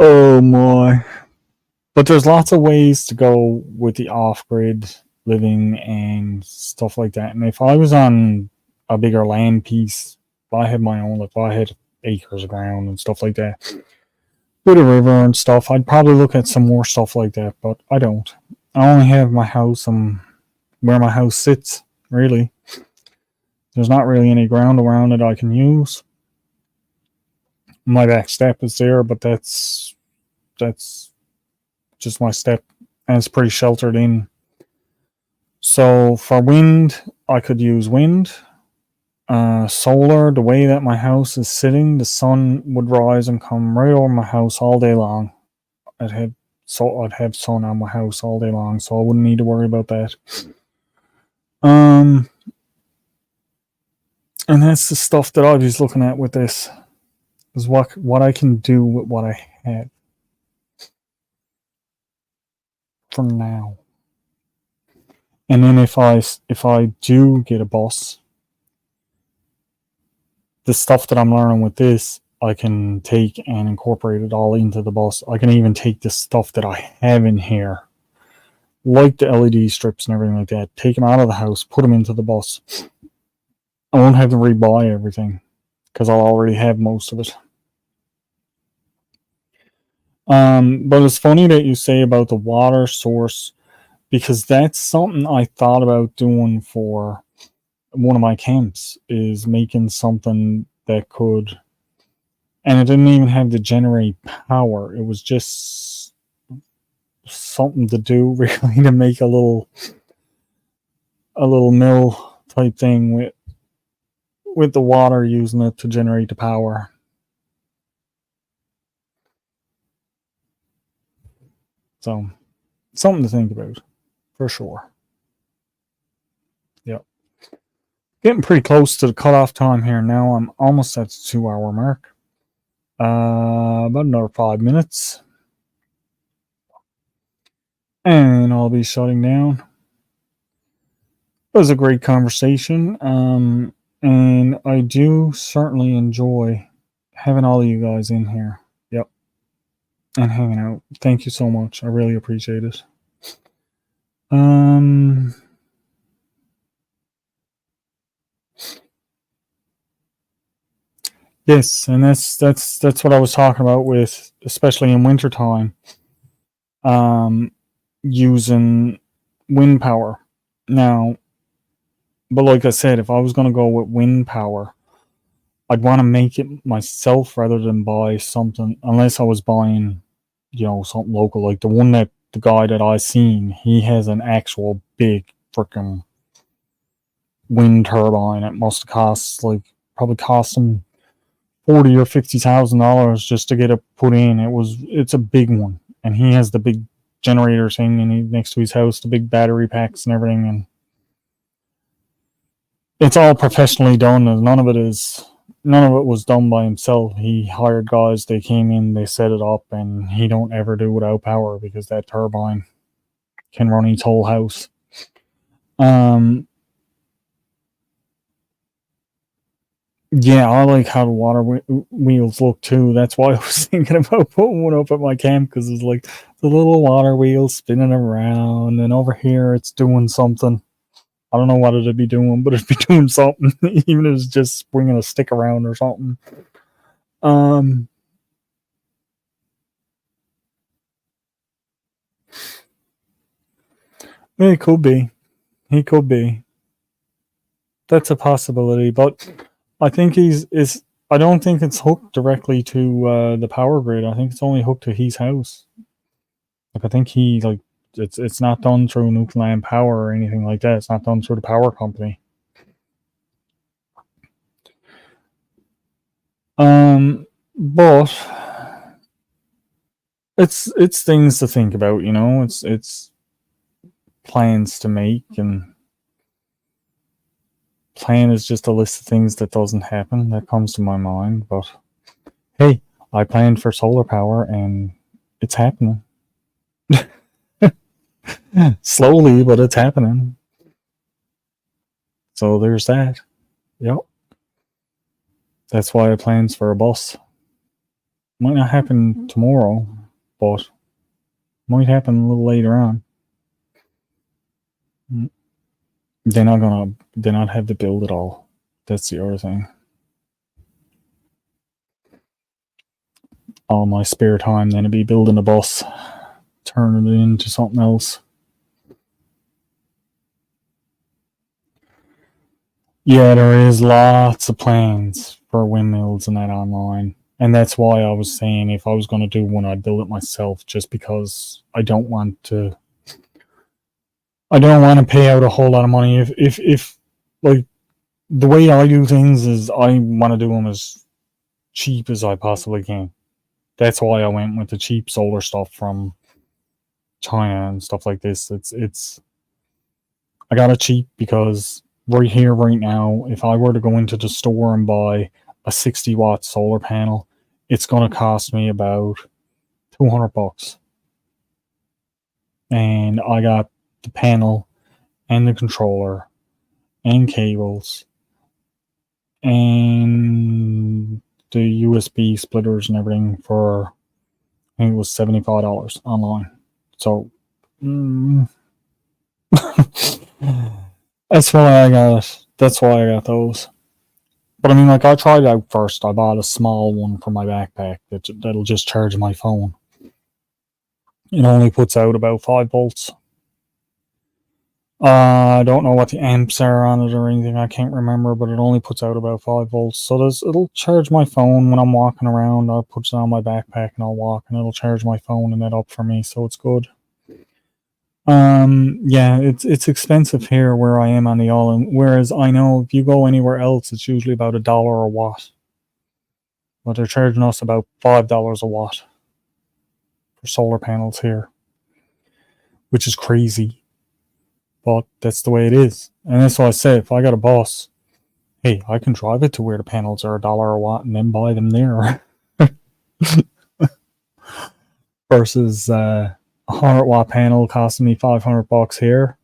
Oh my. But there's lots of ways to go with the off-grid living and stuff like that. And if I was on a bigger land piece, if I had my own, if I had acres of ground and stuff like that, with a river and stuff, I'd probably look at some more stuff like that, but I don't. I only have my house and where my house sits, really. There's not really any ground around it I can use. My back step is there, but that's just my step, and it's pretty sheltered in. So for wind, I could use wind. Solar, the way that my house is sitting, the sun would rise and come right over my house all day long. I'd have sun on my house all day long, so I wouldn't need to worry about that. And that's the stuff that I was looking at with this, is what I can do with what I have for now. And then if I do get a bus, the stuff that I'm learning with this, I can take and incorporate it all into the bus. I can even take the stuff that I have in here, like the LED strips and everything like that, take them out of the house, put them into the bus. I won't have to rebuy everything because I'll already have most of it. But it's funny that you say about the water source, because that's something I thought about doing for one of my camps, is making something that could, and it didn't even have to generate power. It was just something to do, really, to make a little mill type thing with the water, using it to generate the power. So, something to think about, for sure. Yep. Getting pretty close to the cutoff time here now. I'm almost at the 2-hour mark. About another 5 minutes. And I'll be shutting down. It was a great conversation. And I do certainly enjoy having all of you guys in here. Yep. And hanging out. Thank you so much. I really appreciate it. Yes, and that's what I was talking about with, especially in wintertime, using wind power. Now, but like I said, if I was going to go with wind power, I'd want to make it myself rather than buy something, unless I was buying, something local. Like the guy that I seen, he has an actual big freaking wind turbine. It must have probably cost him $40,000 or $50,000 just to get it put in. It's a big one, and he has the big generator thing next to his house, the big battery packs and everything, and it's all professionally done. And none of it was done by himself. He hired guys. They came in, they set it up, and he don't ever do without power because that turbine can run his whole house. Yeah, I like how the water wheels look too. That's why I was thinking about putting one up at my camp, because it's like the little water wheel spinning around, and over here it's doing something. I don't know what it'd be doing, but it'd be doing something, even if it's just swinging a stick around or something. It could be. He could be. That's a possibility, but I think I don't think it's hooked directly to the power grid. I think it's only hooked to his house. Like, I think he It's not done through Nuclear Power or anything like that. It's not done through the power company. But it's things to think about, you know. It's plans to make, and plan is just a list of things that doesn't happen that comes to my mind. But hey, I planned for solar power, and it's happening. Slowly, but it's happening. So there's that. Yep. That's why I plans for a bus. Might not happen tomorrow, but might happen a little later on. They're not have to build it all. That's the other thing. All my spare time then to be building a bus, turning it into something else. Yeah, there is lots of plans for windmills and that online. And that's why I was saying if I was going to do one, I'd build it myself, just because I don't want to pay out a whole lot of money. If like, the way I do things is I want to do them as cheap as I possibly can. That's why I went with the cheap solar stuff from China and stuff like this. I got it cheap because right here, right now, if I were to go into the store and buy a 60-watt solar panel, it's going to cost me about $200. And I got the panel and the controller and cables and the USB splitters and everything for, I think it was $75 online. So that's why I got it. That's why I got those. But I mean, like, I tried it out first. I bought a small one for my backpack that'll just charge my phone. It only puts out about 5 volts. I don't know what the amps are on it or anything. I can't remember, but it only puts out about 5 volts. So it'll charge my phone when I'm walking around. I'll put it on my backpack and I'll walk, and it'll charge my phone and that up for me. So it's good. Yeah, it's expensive here where I am on the island. Whereas I know if you go anywhere else, it's usually about $1 a watt. But they're charging us about $5 a watt for solar panels here, which is crazy. But that's the way it is. And that's why I say, if I got a bus, hey, I can drive it to where the panels are $1 a watt and then buy them there. Versus a 100-watt panel costing me $500 here.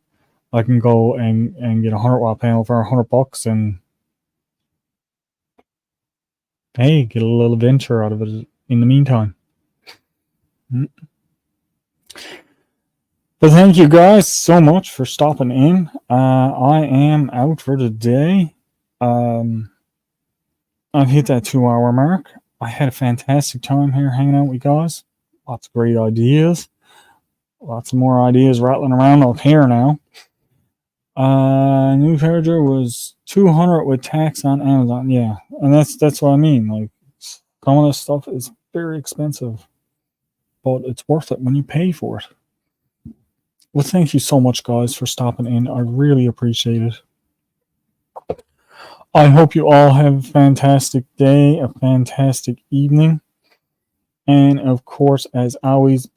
I can go and get a 100-watt panel for $100 and, hey, get a little adventure out of it in the meantime. But thank you guys so much for stopping in. I am out for today. I've hit that 2-hour mark. I had a fantastic time here hanging out with you guys. Lots of great ideas. Lots of more ideas rattling around up here now. New charger was $200 with tax on Amazon. Yeah, and that's what I mean. Like, some of this stuff is very expensive, but it's worth it when you pay for it. Well, thank you so much, guys, for stopping in. I really appreciate it. I hope you all have a fantastic day, a fantastic evening, and of course, as always,